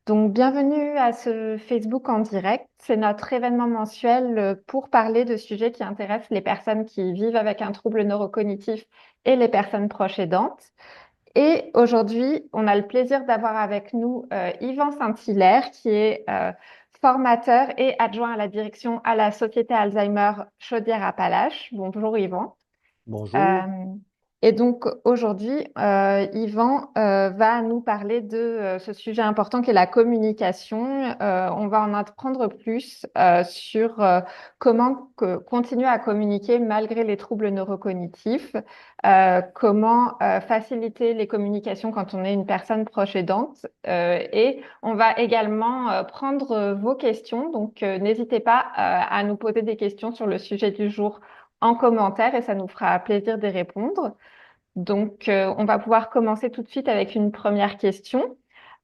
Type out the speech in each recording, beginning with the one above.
Donc, bienvenue à ce Facebook en direct. C'est notre événement mensuel pour parler de sujets qui intéressent les personnes qui vivent avec un trouble neurocognitif et les personnes proches aidantes. Et aujourd'hui, on a le plaisir d'avoir avec nous Yvan Saint-Hilaire, qui est formateur et adjoint à la direction à la Société Alzheimer Chaudière-Appalaches. Bonjour Yvan. Bonjour. Euh, et donc aujourd'hui, Yvan va nous parler de ce sujet important qui est la communication. On va en apprendre plus sur continuer à communiquer malgré les troubles neurocognitifs, comment faciliter les communications quand on est une personne proche aidante. Et on va également prendre vos questions. Donc n'hésitez pas à nous poser des questions sur le sujet du jour en commentaire et ça nous fera plaisir d'y répondre. Donc, on va pouvoir commencer tout de suite avec une première question.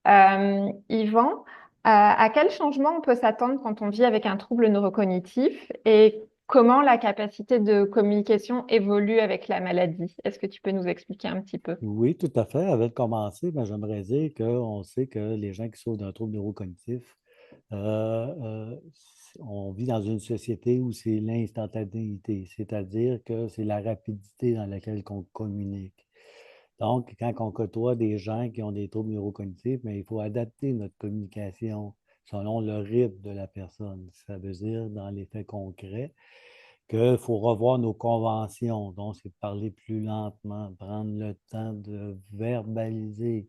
Yvan, à quel changement on peut s'attendre quand on vit avec un trouble neurocognitif et comment la capacité de communication évolue avec la maladie? Est-ce que tu peux nous expliquer un petit peu? Oui, tout à fait. Avant de commencer, j'aimerais dire qu'on sait que les gens qui souffrent d'un trouble neurocognitif, on vit dans une société où c'est l'instantanéité, c'est-à-dire que c'est la rapidité dans laquelle on communique. Donc, quand on côtoie des gens qui ont des troubles neurocognitifs, mais il faut adapter notre communication selon le rythme de la personne. Ça veut dire, dans les faits concrets, qu'il faut revoir nos conventions. Donc, c'est parler plus lentement, prendre le temps de verbaliser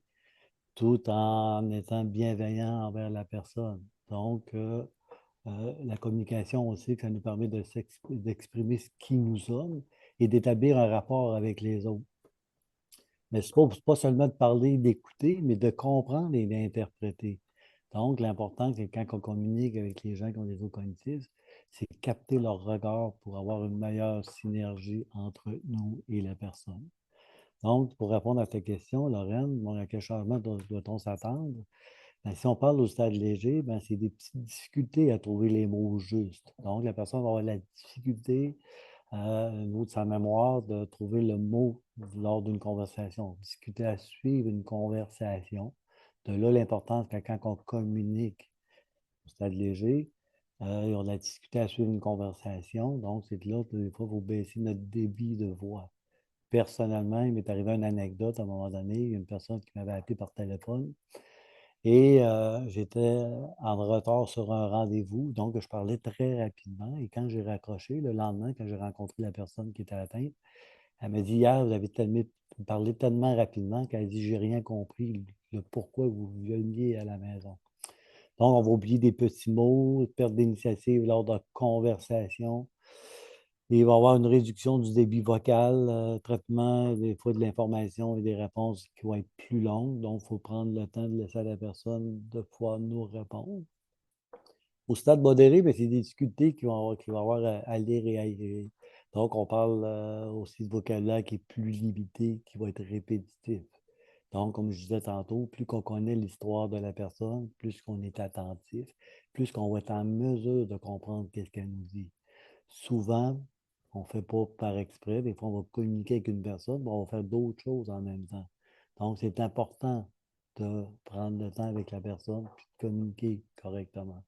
tout en étant bienveillant envers la personne. Donc, la communication aussi, ça nous permet d'exprimer ce qui nous sommes et d'établir un rapport avec les autres. Mais ce n'est pas seulement de parler, d'écouter, mais de comprendre et d'interpréter. Donc, l'important, c'est quand on communique avec les gens qui ont des troubles cognitifs, c'est capter leur regard pour avoir une meilleure synergie entre nous et la personne. Donc, pour répondre à ta question, Lorraine, bon, à quel changement doit-on s'attendre? Ben, si on parle au stade léger, ben, c'est des petites difficultés à trouver les mots justes. Donc, la personne va avoir la difficulté au niveau de sa mémoire, de trouver le mot lors d'une conversation, discuter à suivre une conversation. De là, l'importance que quand on communique au stade léger, on a discuté à suivre une conversation. Donc, c'est que là, des fois, il faut baisser notre débit de voix. Personnellement, il m'est arrivé une anecdote à un moment donné. Il y a une personne qui m'avait appelé par téléphone et j'étais en retard sur un rendez-vous, donc je parlais très rapidement. Et quand j'ai raccroché, le lendemain, quand j'ai rencontré la personne qui était atteinte, elle m'a dit, hier, vous avez tellement parlé tellement rapidement qu'elle dit, j'ai rien compris le pourquoi vous veniez à la maison. Donc, on va oublier des petits mots, perdre d'initiative lors de conversations. Il va y avoir une réduction du débit vocal, traitement des fois de l'information et des réponses qui vont être plus longues. Donc, il faut prendre le temps de laisser à la personne de pouvoir nous répondre. Au stade modéré, ben, c'est des difficultés qu'il va avoir à lire et à écrire. Donc, on parle aussi de vocabulaire qui est plus limité, qui va être répétitif. Donc, comme je disais tantôt, plus qu'on connaît l'histoire de la personne, plus qu'on est attentif, plus qu'on va être en mesure de comprendre qu'est-ce qu'elle nous dit. Souvent, on ne fait pas par exprès. Des fois, on va communiquer avec une personne, mais on va faire d'autres choses en même temps. Donc, c'est important de prendre le temps avec la personne puis de communiquer correctement.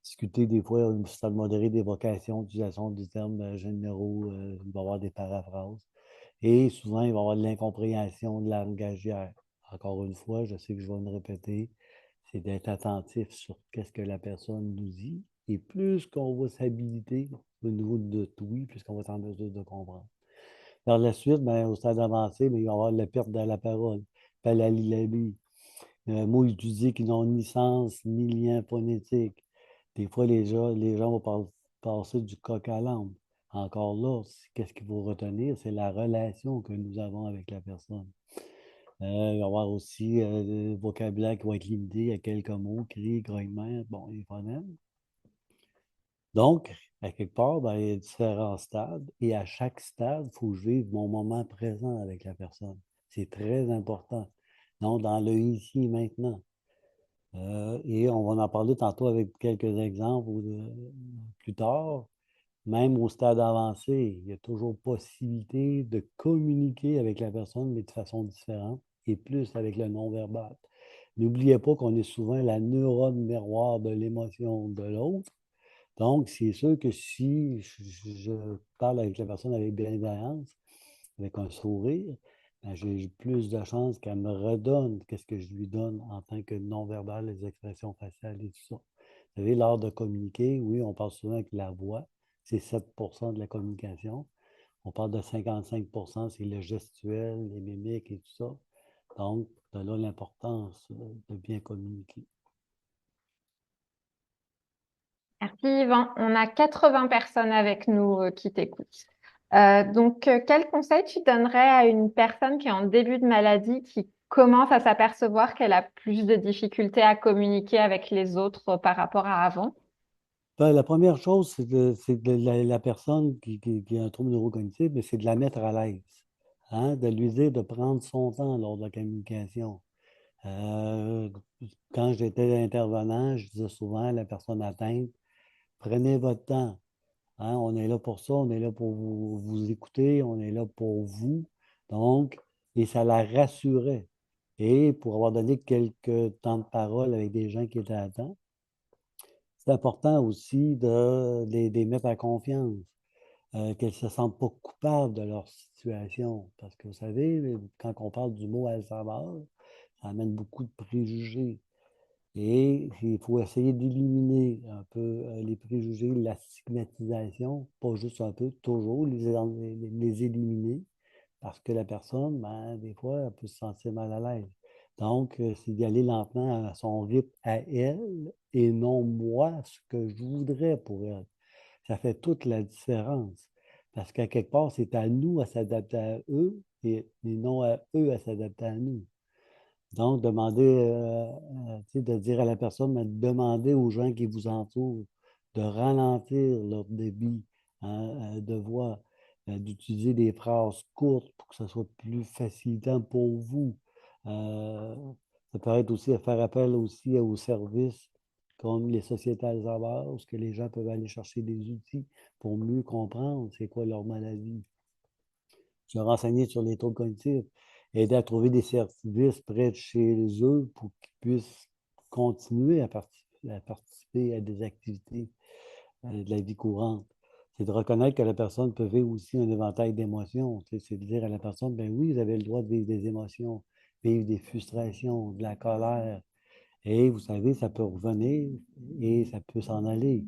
Discuter des fois, une stade modéré d'évocation, d'utilisation des termes généraux, il va y avoir des paraphrases. Et souvent, il va y avoir de l'incompréhension de la langagière. Encore une fois, je sais que je vais me répéter, c'est d'être attentif sur qu'est-ce que la personne nous dit. Et plus qu'on va s'habiliter au niveau de notre oui, plus qu'on va être en mesure de comprendre. Par la suite, ben, au stade avancé, ben, il va y avoir la perte de la parole, palalilabi, mots utilisés qui n'ont ni sens ni lien phonétique. Des fois, les gens vont passer du coq à l'âne. Encore là, qu'est-ce qu'il faut retenir? C'est la relation que nous avons avec la personne. Il va y avoir aussi le vocabulaire qui va être limité à quelques mots, cris, grognements, bon, les phonèmes. Donc, à quelque part, ben, il y a différents stades et à chaque stade, il faut que je vive mon moment présent avec la personne. C'est très important. Donc, dans le ici et maintenant. Et on va en parler tantôt avec quelques exemples plus tard. Même au stade avancé, il y a toujours possibilité de communiquer avec la personne, mais de façon différente et plus avec le non-verbal. N'oubliez pas qu'on est souvent la neurone miroir de l'émotion de l'autre. Donc, c'est sûr que si je parle avec la personne avec bienveillance, avec un sourire, ben, j'ai plus de chances qu'elle me redonne qu'est-ce que je lui donne en tant que non-verbal, les expressions faciales et tout ça. Vous savez, l'art de communiquer, oui, on parle souvent avec la voix, c'est 7% de la communication. On parle de 55%, c'est le gestuel, les mimiques et tout ça. Donc, de là l'importance de bien communiquer. Merci Yvan. On a 80 personnes avec nous qui t'écoutent. Quel conseil tu donnerais à une personne qui est en début de maladie, qui commence à s'apercevoir qu'elle a plus de difficultés à communiquer avec les autres par rapport à avant? Ben, la première chose, c'est de la personne qui a un trouble neurocognitif, mais c'est de la mettre à l'aise. Hein, de lui dire de prendre son temps lors de la communication. Euh, Quand j'étais intervenant, je disais souvent à la personne atteinte, prenez votre temps. Hein, on est là pour ça, on est là pour vous écouter, on est là pour vous. Donc, et ça la rassurait. Et pour avoir donné quelques temps de parole avec des gens qui étaient atteints, c'est important aussi de les mettre en confiance, qu'elles ne se sentent pas coupables de leur situation. Parce que vous savez, quand on parle du mot Alzheimer, ça amène beaucoup de préjugés. Et il faut essayer d'éliminer un peu les préjugés, la stigmatisation, pas juste un peu, toujours les éliminer, parce que la personne, ben, des fois, elle peut se sentir mal à l'aise. Donc, c'est d'y aller lentement à son rythme à elle et non moi, ce que je voudrais pour elle. Ça fait toute la différence. Parce qu'à quelque part, c'est à nous à s'adapter à eux et non à eux à s'adapter à nous. Donc, demander, tu sais, de dire à la personne, mais demander aux gens qui vous entourent de ralentir leur débit, hein, de voix, d'utiliser des phrases courtes pour que ça soit plus facilitant pour vous. Euh, Ça peut être aussi à faire appel aussi aux services comme les sociétés Alzheimer, où ce que les gens peuvent aller chercher des outils pour mieux comprendre c'est quoi leur maladie, se renseigner sur les troubles cognitifs, aider à trouver des services près de chez eux pour qu'ils puissent continuer à participer à des activités de la vie courante. C'est de reconnaître que la personne peut vivre aussi un éventail d'émotions. Tu sais, c'est de dire à la personne, ben oui, vous avez le droit de vivre des émotions, vivre des frustrations, de la colère. Et vous savez, ça peut revenir et ça peut s'en aller.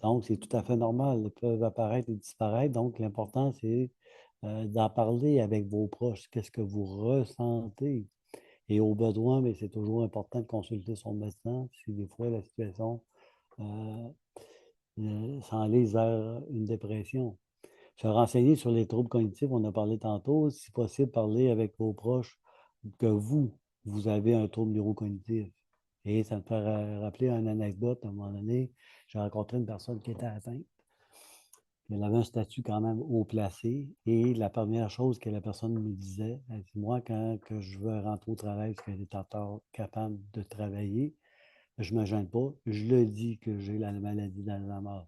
Donc, c'est tout à fait normal. Elles peuvent apparaître et disparaître. Donc, l'important, c'est d'en parler avec vos proches. Qu'est-ce que vous ressentez? Et au besoin, mais c'est toujours important de consulter son médecin si des fois la situation euh, s'enlise vers une dépression. Se renseigner sur les troubles cognitifs, on a parlé tantôt. Si possible, parler avec vos proches que vous avez un trouble neurocognitif. Et ça me fait rappeler une anecdote. À un moment donné, j'ai rencontré une personne qui était atteinte. Elle avait un statut quand même haut placé. Et la première chose que la personne me disait, elle dit, moi, quand que je veux rentrer au travail, parce qu'elle est encore capable de travailler, je ne me gêne pas. Je le dis que j'ai la maladie d'Alzheimer.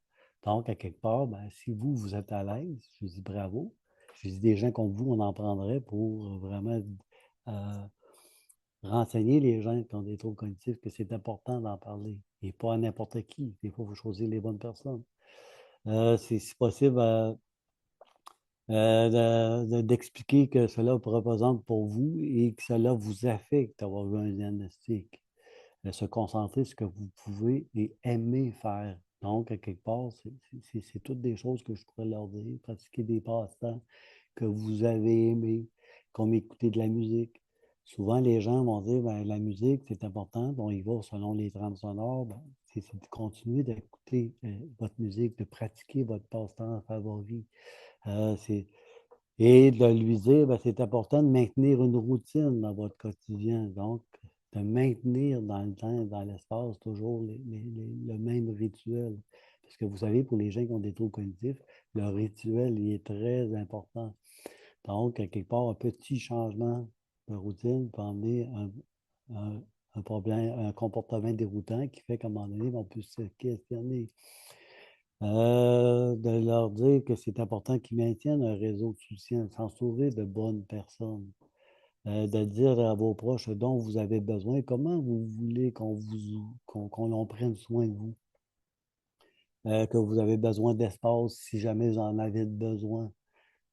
Donc, à quelque part, ben, si vous êtes à l'aise, je dis bravo. Je dis des gens comme vous, on en prendrait pour vraiment euh, renseigner les gens qui ont des troubles cognitifs que c'est important d'en parler. Et pas à n'importe qui. Des fois, il faut choisir les bonnes personnes. C'est si possible d'expliquer que cela représente pour vous et que cela vous affecte d'avoir eu un diagnostic. Se concentrer sur ce que vous pouvez et aimer faire. Donc, à quelque part, c'est toutes des choses que je pourrais leur dire. Pratiquer des passe-temps que vous avez aimés, comme écouter de la musique. Souvent, les gens vont dire, ben, la musique, c'est important. Bon, il va selon les trames sonores. Ben, c'est de continuer d'écouter votre musique, de pratiquer votre passe-temps favori. C'est et de lui dire, ben, c'est important de maintenir une routine dans votre quotidien. Donc, de maintenir dans le temps, dans l'espace, toujours le même rituel. Parce que vous savez, pour les gens qui ont des troubles cognitifs, le rituel il est très important. Donc, à quelque part, un petit changement de routine peut emmener un- un problème, un comportement déroutant qui fait qu'à un moment donné, on peut se questionner. De leur dire que c'est important qu'ils maintiennent un réseau de soutien, s'entourer de bonnes personnes. de dire à vos proches ce dont vous avez besoin, comment vous voulez qu'on en prenne soin de vous, que vous avez besoin d'espace si jamais vous en avez besoin.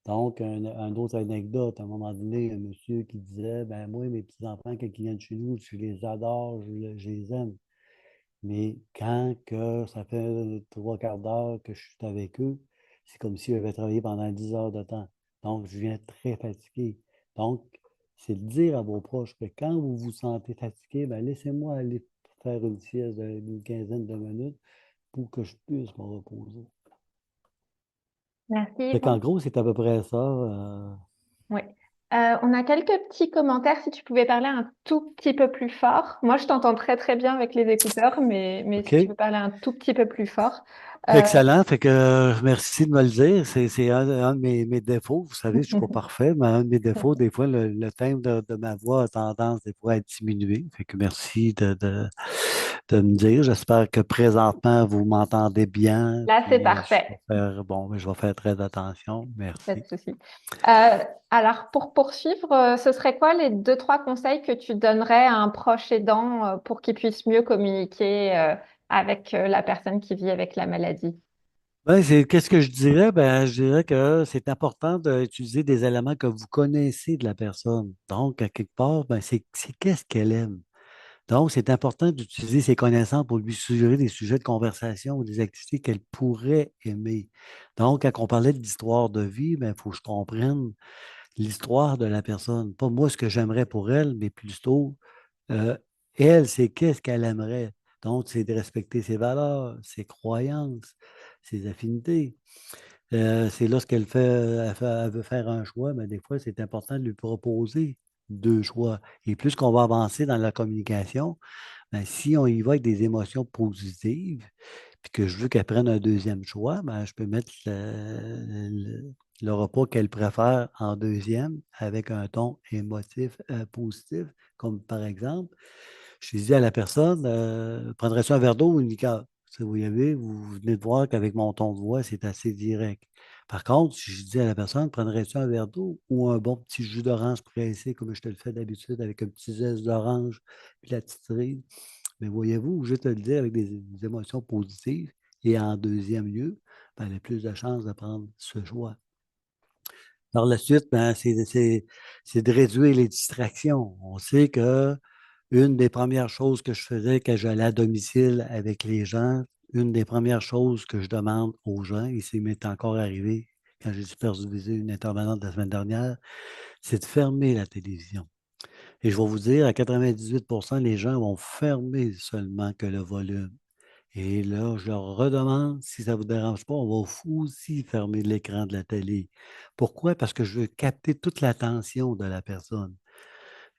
Donc, un autre anecdote, à un moment donné, un monsieur qui disait, ben moi, mes petits-enfants, quand ils viennent chez nous, je les adore, je les aime. Mais quand que ça fait trois quarts d'heure que je suis avec eux, c'est comme si j'avais travaillé pendant 10 heures de temps. Donc, je viens très fatigué. Donc, c'est de dire à vos proches que quand vous vous sentez fatigué, ben laissez-moi aller faire une sieste d'une quinzaine de minutes pour que je puisse me reposer. Merci, Fait qu'en Yvan. gros, c'est à peu près ça. Oui. On a quelques petits commentaires. Si tu pouvais parler un tout petit peu plus fort. Moi, je t'entends très très bien avec les écouteurs, mais si tu OK? veux parler un tout petit peu plus fort. Euh, Excellent. Fait que merci de me le dire. C'est un de mes défauts. Vous savez, je ne suis pas parfait, mais un de mes défauts, des fois, le thème de ma voix a tendance des fois à diminuer. Fait que merci de me dire. J'espère que présentement, vous m'entendez bien. Là, c'est Puis parfait. je vais faire très attention. Pas de Merci. souci. Alors, pour poursuivre, ce serait quoi les deux, trois conseils que tu donnerais à un proche aidant pour qu'il puisse mieux communiquer avec la personne qui vit avec la maladie? Ben, qu'est-ce que je dirais? Ben, je dirais que c'est important d'utiliser des éléments que vous connaissez de la personne. Donc, à quelque part, ben, c'est qu'est-ce qu'elle aime. Donc, c'est important d'utiliser ses connaissances pour lui suggérer des sujets de conversation ou des activités qu'elle pourrait aimer. Donc, quand on parlait d'histoire de vie, il faut que je comprenne l'histoire de la personne. Pas moi ce que j'aimerais pour elle, mais plutôt euh, elle, c'est qu'est-ce qu'elle aimerait. Donc, c'est de respecter ses valeurs, ses croyances, ses affinités. C'est lorsqu'elle elle veut faire un choix, mais des fois, c'est important de lui proposer deux choix. Et plus qu'on va avancer dans la communication, ben, si on y va avec des émotions positives, puis que je veux qu'elle prenne un deuxième choix, ben, je peux mettre le repas qu'elle préfère en deuxième avec un ton émotif positif, comme par exemple, je dis à la personne, prendrais-tu un verre d'eau ou une liqueur? Tu sais, vous venez de voir qu'avec mon ton de voix, c'est assez direct. Par contre, si je dis à la personne, prendrais-tu un verre d'eau ou un bon petit jus d'orange pressé, comme je te le fais d'habitude, avec un petit zeste d'orange, puis la petite cerise, mais voyez-vous, je te le dis avec des émotions positives. Et en deuxième lieu, ben, elle a plus de chances de prendre ce choix. Par la suite, ben, c'est de réduire les distractions. On sait que une des premières choses que je faisais quand j'allais à domicile avec les gens, une des premières choses que je demande aux gens, et ça m'est encore arrivé quand j'ai supervisé une intervenante la semaine dernière, c'est de fermer la télévision. Et je vais vous dire, à 98 les gens vont fermer seulement que le volume. Et là, je leur redemande si ça ne vous dérange pas, on va aussi fermer l'écran de la télé. Pourquoi? Parce que je veux capter toute l'attention de la personne.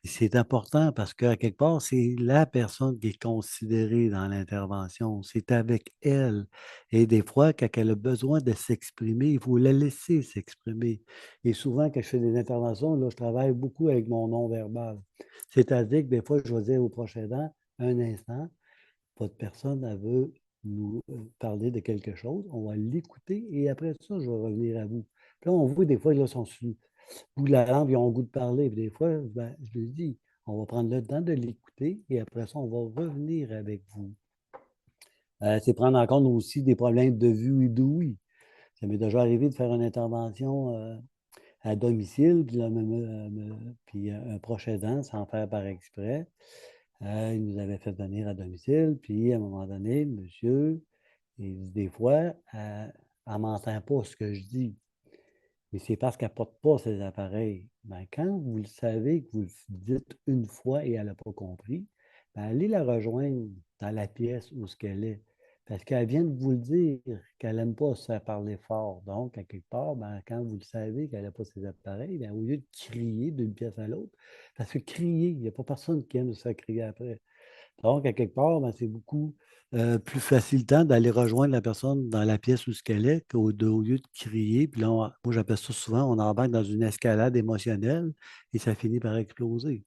Et c'est important parce qu'à quelque part, c'est la personne qui est considérée dans l'intervention. C'est avec elle. Et des fois, quand elle a besoin de s'exprimer, il faut la laisser s'exprimer. Et souvent, quand je fais des interventions, là, je travaille beaucoup avec mon non-verbal. C'est-à-dire que des fois, je vais dire au prochain aidant, un instant, votre personne, elle veut nous parler de quelque chose, on va l'écouter et après ça, je vais revenir à vous. Puis là, on voit des fois, là, ils sont sur le bout de la langue, ils ont le goût de parler. Puis des fois, ben, je lui dis, on va prendre le temps de l'écouter et après ça, on va revenir avec vous. C'est prendre en compte aussi des problèmes de vue et d'ouïe. Ça m'est déjà arrivé de faire une intervention à domicile, puis, là, puis un proche aidant, sans faire par exprès. Il nous avait fait venir à domicile, puis à un moment donné, monsieur, il dit des fois, elle ne m'entend pas ce que je dis. Mais c'est parce qu'elle ne porte pas ses appareils. Ben, quand vous le savez, que vous le dites une fois et elle n'a pas compris, ben, allez la rejoindre dans la pièce où ce qu'elle est. Parce qu'elle vient de vous le dire qu'elle n'aime pas se faire parler fort. Donc, à quelque part, ben, quand vous le savez qu'elle n'a pas ses appareils, ben, au lieu de crier d'une pièce à l'autre, parce que crier, il n'y a pas personne qui aime se faire crier après. Donc, à quelque part, ben, c'est beaucoup plus facilitant d'aller rejoindre la personne dans la pièce où ce qu'elle est au lieu de crier. Puis là, moi, j'appelle ça souvent, on embarque dans une escalade émotionnelle et ça finit par exploser.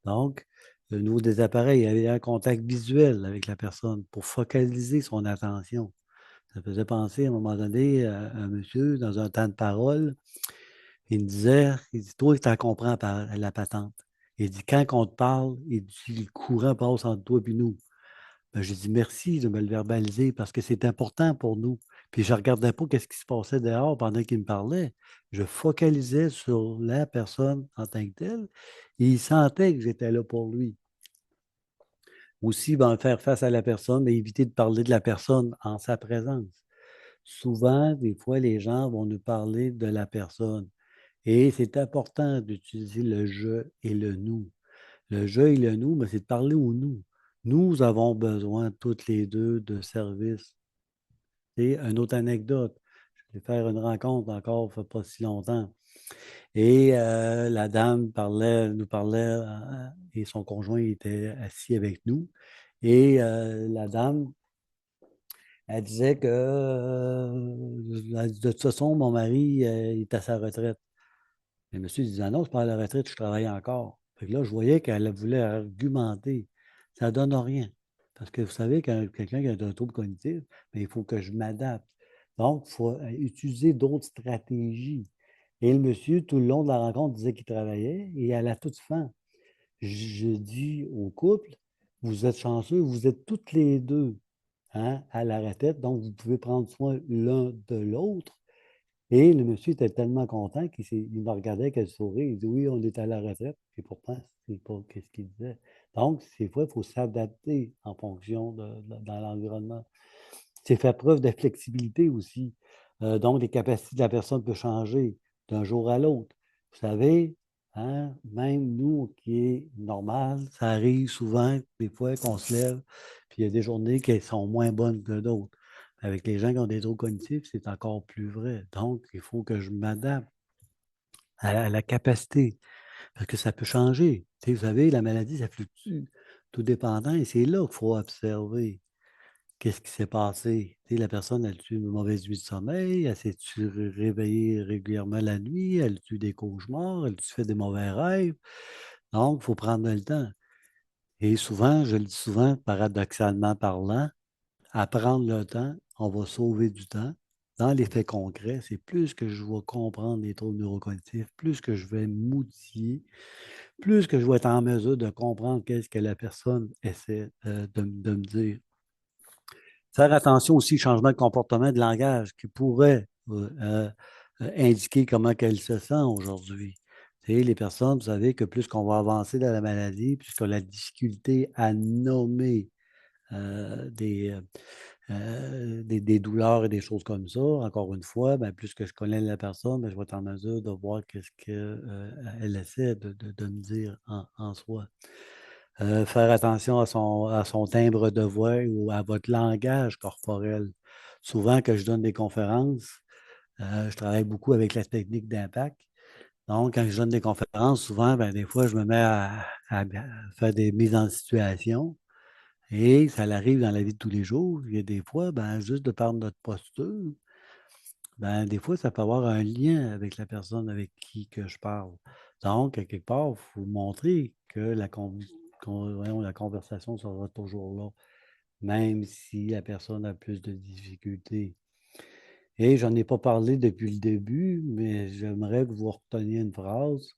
Donc, au niveau des appareils, il y avait un contact visuel avec la personne pour focaliser son attention. Ça faisait penser à un moment donné à un monsieur dans un temps de parole. Il me disait, il dit, toi, tu en comprends la patente. Il dit, quand on te parle, il dit, le courant passe entre toi et nous. Ben, j'ai dit merci de me le verbaliser parce que c'est important pour nous. Puis je ne regardais pas ce qui se passait dehors pendant qu'il me parlait. Je focalisais sur la personne en tant que telle et il sentait que j'étais là pour lui. Aussi, ben, faire face à la personne, mais éviter de parler de la personne en sa présence. Souvent, des fois, les gens vont nous parler de la personne. Et c'est important d'utiliser le je et le nous. Le je et le nous, ben, c'est de parler au nous. Nous avons besoin toutes les deux de services. Et une autre anecdote, je vais faire une rencontre encore, il ne fait pas si longtemps. Et la dame nous parlait, et son conjoint était assis avec nous. Et la dame, elle disait que de toute façon, mon mari, il est à sa retraite. Et monsieur disait, non, c'est pas à la retraite, je travaille encore. Fait que là, je voyais qu'elle voulait argumenter. Ça ne donne rien. Parce que vous savez, quand quelqu'un qui a un trouble cognitif, bien, il faut que je m'adapte. Donc, il faut utiliser d'autres stratégies. Et le monsieur, tout le long de la rencontre, disait qu'il travaillait et à la toute fin, je dis au couple, vous êtes chanceux, vous êtes toutes les deux, hein, à la retraite, donc vous pouvez prendre soin l'un de l'autre. Et le monsieur était tellement content il me regardait avec le sourire. Il dit oui, on est à la retraite. Et pourtant, c'est pas ce qu'il disait. Donc, des fois, il faut s'adapter en fonction dans l'environnement. C'est faire preuve de flexibilité aussi. Donc, les capacités de la personne peuvent changer d'un jour à l'autre. Vous savez, hein, même nous, qui est normal, ça arrive souvent, des fois, qu'on se lève, puis il y a des journées qui sont moins bonnes que d'autres. Avec les gens qui ont des troubles cognitifs, c'est encore plus vrai. Donc, il faut que je m'adapte à la capacité, parce que ça peut changer. Tu sais, vous savez, la maladie, ça fluctue, tout dépendant, et c'est là qu'il faut observer. Qu'est-ce qui s'est passé? Tu sais, la personne, elle tue une mauvaise nuit de sommeil, elle s'est-tu réveillée régulièrement la nuit, elle tue des cauchemars, elle tu fait des mauvais rêves. Donc, il faut prendre le temps. Et souvent, je le dis souvent, paradoxalement parlant, à prendre le temps, on va sauver du temps. Dans les faits concrets, c'est plus que je vais comprendre les troubles neurocognitifs, plus que je vais m'outiller, plus que je vais être en mesure de comprendre qu'est-ce que la personne essaie de me dire. Faire attention aussi au changement de comportement de langage qui pourrait indiquer comment elle se sent aujourd'hui. Tu sais, les personnes, vous savez que plus qu'on va avancer dans la maladie, plus qu'on a la difficulté à nommer euh, des, euh, des douleurs et des choses comme ça. Encore une fois, ben, plus que je connais la personne, ben, je vais être en mesure de voir qu'est-ce qu'elle essaie de me dire en soi. Faire attention à son timbre de voix ou à votre langage corporel. Souvent, que je donne des conférences, je travaille beaucoup avec la technique d'impact. Donc, quand je donne des conférences, souvent, ben, des fois, je me mets à faire des mises en situation. Et ça arrive dans la vie de tous les jours. Il y a des fois, ben, juste de par notre posture, ben, des fois, ça peut avoir un lien avec la personne avec qui que je parle. Donc, à quelque part, il faut montrer que voyons, la conversation sera toujours là, même si la personne a plus de difficultés. Et j'en ai pas parlé depuis le début, mais j'aimerais que vous reteniez une phrase.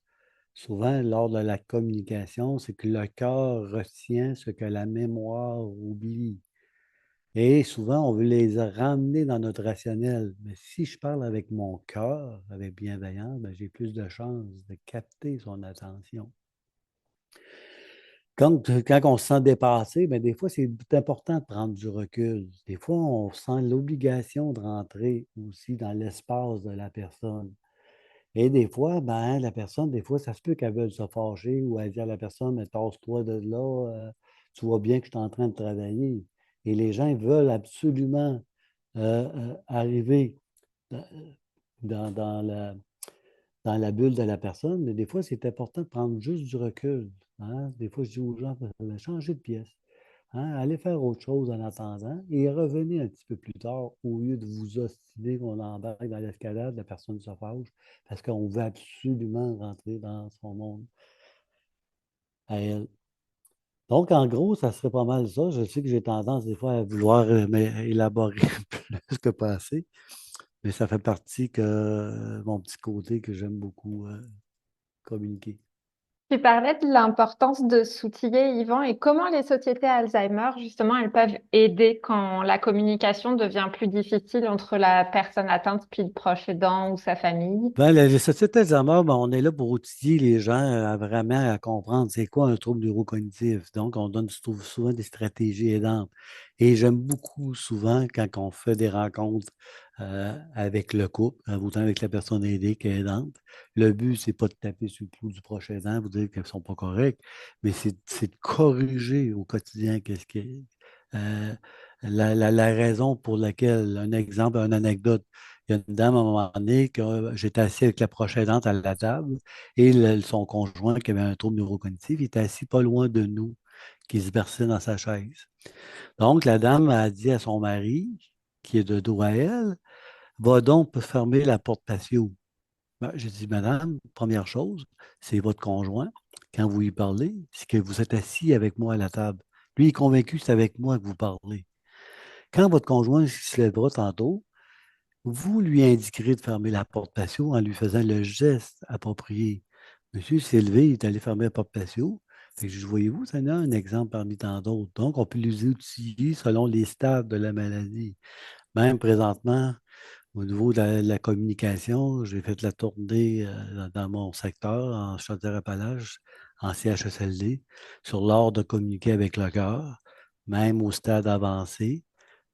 Souvent, lors de la communication, c'est que le cœur retient ce que la mémoire oublie. Et souvent, on veut les ramener dans notre rationnel. Mais si je parle avec mon cœur, avec bienveillance, ben, j'ai plus de chances de capter son attention. Quand on se sent dépassé, ben, des fois, c'est important de prendre du recul. Des fois, on sent l'obligation de rentrer aussi dans l'espace de la personne. Et des fois, ben, la personne, des fois, ça se peut qu'elle veuille se fâcher ou elle dit à la personne, mais tasse-toi de là, tu vois bien que je suis en train de travailler. Et les gens ils veulent absolument arriver dans, dans dans la bulle de la personne, mais des fois, c'est important de prendre juste du recul. Hein. Des fois, je dis aux gens, changez de pièce. Hein. Allez faire autre chose en attendant et revenez un petit peu plus tard au lieu de vous ostiner qu'on embarque dans l'escalade, la personne se fâche parce qu'on veut absolument rentrer dans son monde à elle. Donc, en gros, ça serait pas mal ça. Je sais que j'ai tendance des fois à vouloir élaborer plus que passer. mais ça fait partie que mon petit côté que j'aime beaucoup communiquer. Tu parlais de l'importance de s'outiller, Yvan, et comment les sociétés Alzheimer, justement, elles peuvent aider quand la communication devient plus difficile entre la personne atteinte puis le proche aidant ou sa famille. Ben, les sociétés Alzheimer, ben, on est là pour outiller les gens à vraiment à comprendre c'est quoi un trouble neurocognitif. Donc, on donne souvent des stratégies aidantes. Et j'aime beaucoup souvent quand on fait des rencontres avec le couple, autant avec la personne aidée qu'aidante. Le but, c'est pas de taper sur le clou du proche aidant, vous dire qu'ils ne sont pas corrects, mais c'est de corriger au quotidien qu'est-ce qui est. euh, la raison pour laquelle, un exemple, une anecdote. Il y a une dame à un moment donné que j'étais assis avec la prochaine aidante à la table et son conjoint qui avait un trouble neurocognitif, il était assis pas loin de nous, qui se berçait dans sa chaise. Donc, la dame a dit à son mari, qui est de dos à elle, va donc fermer la porte patio. Ben, j'ai dit, madame, première chose, c'est votre conjoint. Quand vous lui parlez, c'est que vous êtes assis avec moi à la table. Lui, il est convaincu que c'est avec moi que vous parlez. Quand votre conjoint se lèvera tantôt, vous lui indiquerez de fermer la porte patio en lui faisant le geste approprié. Monsieur s'est levé, il est allé fermer la porte patio. Fait que je dis, voyez-vous, ça en a un exemple parmi tant d'autres. Donc, on peut les outiller selon les stades de la maladie. Même présentement, au niveau de la communication, j'ai fait la tournée dans mon secteur, en Chaudière-Appalaches, en CHSLD, sur l'art de communiquer avec le cœur, même au stade avancé.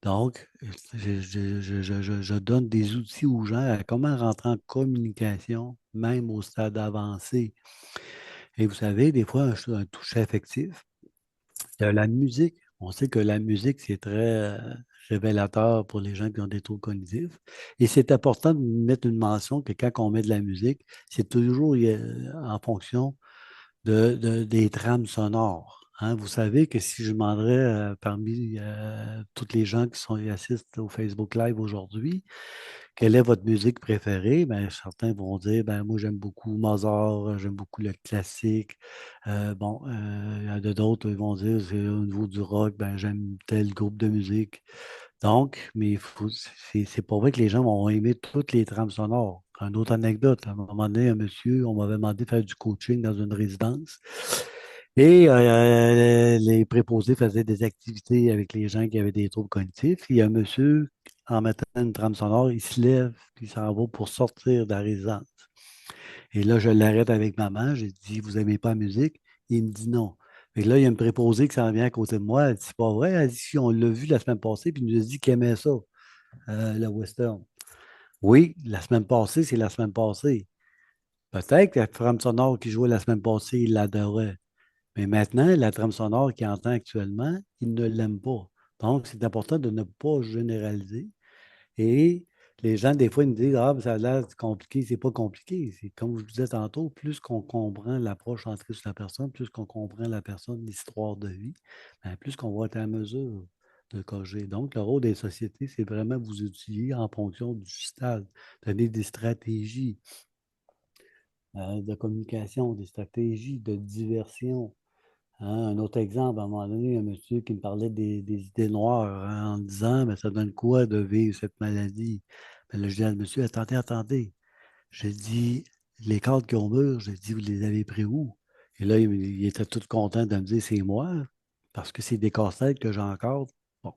Donc, je donne des outils aux gens à comment rentrer en communication, même au stade avancé. Et vous savez, des fois, un toucher affectif, la musique. On sait que la musique, c'est très révélateur pour les gens qui ont des troubles cognitifs. Et c'est important de mettre une mention que quand on met de la musique, c'est toujours en fonction des trames sonores. Hein. Vous savez que si je demanderais parmi toutes les gens qui assistent au Facebook Live aujourd'hui, quelle est votre musique préférée? Ben, certains vont dire, ben, moi j'aime beaucoup Mozart, j'aime beaucoup le classique. Il y en a d'autres qui vont dire, c'est au niveau du rock, ben, j'aime tel groupe de musique. Donc, mais c'est pas vrai que les gens vont aimer toutes les trames sonores. Une autre anecdote, à un moment donné, un monsieur, on m'avait demandé de faire du coaching dans une résidence. Et les préposés faisaient des activités avec les gens qui avaient des troubles cognitifs. Il y a un monsieur, en mettant une trame sonore, il se lève, puis il s'en va pour sortir de la résidence. Et là, je l'arrête avec maman. J'ai dit, vous n'aimez pas la musique? Il me dit non. Et là, il y a une préposée qui s'en vient à côté de moi. Elle dit, c'est pas vrai. Elle dit, si on l'a vu la semaine passée, puis il nous a dit qu'il aimait ça, le western. Oui, la semaine passée, c'est la semaine passée. Peut-être que la trame sonore qui jouait la semaine passée, il l'adorait. Mais maintenant, la trame sonore qu'il entend actuellement, il ne l'aime pas. Donc, c'est important de ne pas généraliser. Et les gens, des fois, ils me disent, ah, ben, ça a l'air compliqué. C'est pas compliqué. C'est comme je vous disais tantôt, plus qu'on comprend l'approche centrée sur la personne, plus qu'on comprend la personne, l'histoire de vie, ben, plus qu'on va être à mesure de corriger. Donc, le rôle des sociétés, c'est vraiment vous outiller en fonction du stade, donner des stratégies de communication, des stratégies de diversion. Hein, un autre exemple, à un moment donné, un monsieur qui me parlait des idées noires hein, en me disant, mais ça donne quoi de vivre cette maladie? Ben là, je dis à monsieur, attendez, attendez. J'ai dit, les cadres qui ont mûr, j'ai dit, vous les avez pris où? Et là, il était tout content de me dire, c'est moi, parce que c'est des casse-têtes que j'ai encore. Bon.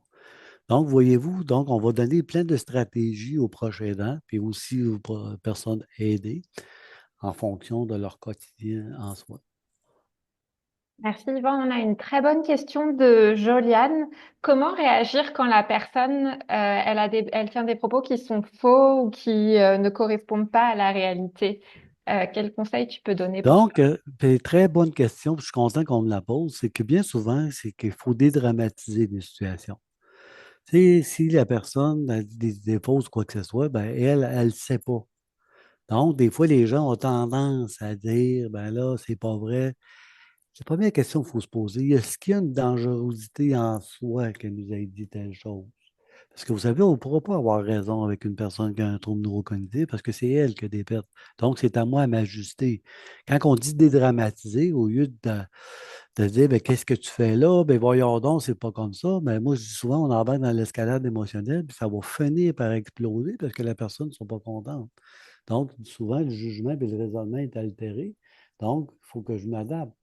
Donc, voyez-vous, donc, on va donner plein de stratégies aux proches aidants, puis aussi aux personnes aidées en fonction de leur quotidien en soi. Merci Yvan. On a une très bonne question de Joliane. Comment réagir quand la personne, elle tient des propos qui sont faux ou qui ne correspondent pas à la réalité? Quel conseil tu peux donner pour Donc, très bonne question, puis je suis content qu'on me la pose. C'est que bien souvent, c'est qu'il faut dédramatiser les situations. Tu sais, si la personne a des défauts ou quoi que ce soit, ben elle ne sait pas. Donc, des fois, les gens ont tendance à dire, ben là, c'est pas vrai. C'est la première question qu'il faut se poser. Est-ce qu'il y a une dangerosité en soi qu'elle nous ait dit telle chose? Parce que vous savez, on ne pourra pas avoir raison avec une personne qui a un trouble neurocognitif parce que c'est elle qui a des pertes. Donc, c'est à moi à m'ajuster. Quand on dit dédramatiser, au lieu De dire, ben, qu'est-ce que tu fais là? Ben, voyons donc, c'est pas comme ça. Mais moi, je dis souvent, on embarque dans l'escalade émotionnelle, puis ça va finir par exploser parce que la personne ne sont pas contente. Donc, souvent, le jugement et le raisonnement est altéré. Donc, il faut que je m'adapte.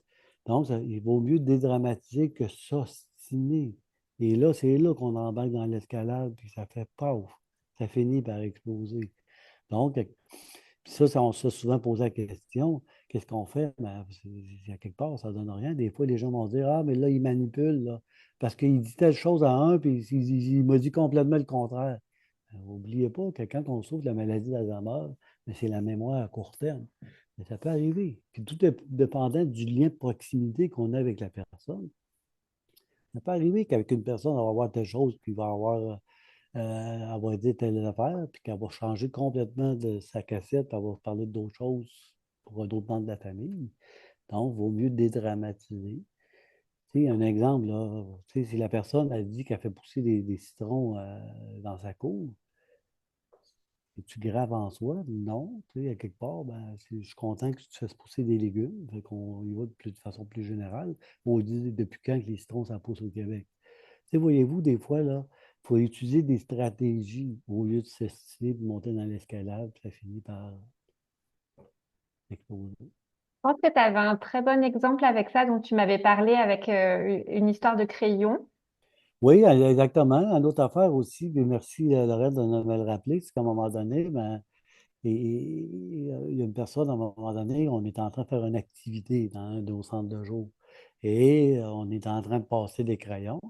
Donc, il vaut mieux dédramatiser que s'ostiner. Et là, c'est là qu'on embarque dans l'escalade, puis ça fait paf, ça finit par exploser. Donc, puis ça, on s'est souvent posé la question, qu'est-ce qu'on fait? Ben, à quelque part, ça ne donne rien. Des fois, les gens vont dire, ah, mais là, il manipule, là, parce qu'il dit telle chose à un, puis il m'a dit complètement le contraire. N'oubliez pas que quand on souffre de la maladie d'Alzheimer, mais c'est la mémoire à court terme. Mais ça peut arriver. Puis tout est dépendant du lien de proximité qu'on a avec la personne. Ça peut arriver qu'avec une personne, on va voir telle chose, puis il va avoir elle va dire telle affaire, puis qu'elle va changer complètement de sa cassette, puis elle va parler d'autres choses pour un autre membre de la famille. Donc, il vaut mieux dédramatiser. Tu sais, un exemple, là, tu sais, si la personne a dit qu'elle fait pousser des citrons dans sa cour, es-tu grave en soi? Non. Tu sais, à quelque part, ben, je suis content que tu fasses pousser des légumes. Fait qu'on y va de façon plus générale. On dit depuis quand que les citrons, ça pousse au Québec? Tu sais, voyez-vous, des fois, là, il faut utiliser des stratégies au lieu de s'estimer de monter dans l'escalade, puis ça finit par exploser. Je pense que tu avais un très bon exemple avec ça dont tu m'avais parlé avec une histoire de crayon. Oui, exactement. Une autre affaire aussi, puis merci Lorette de me le rappeler, c'est qu'à un moment donné, ben, il y a une personne, à un moment donné, on est en train de faire une activité dans un de nos centres de jour. Et on est en train de passer des crayons.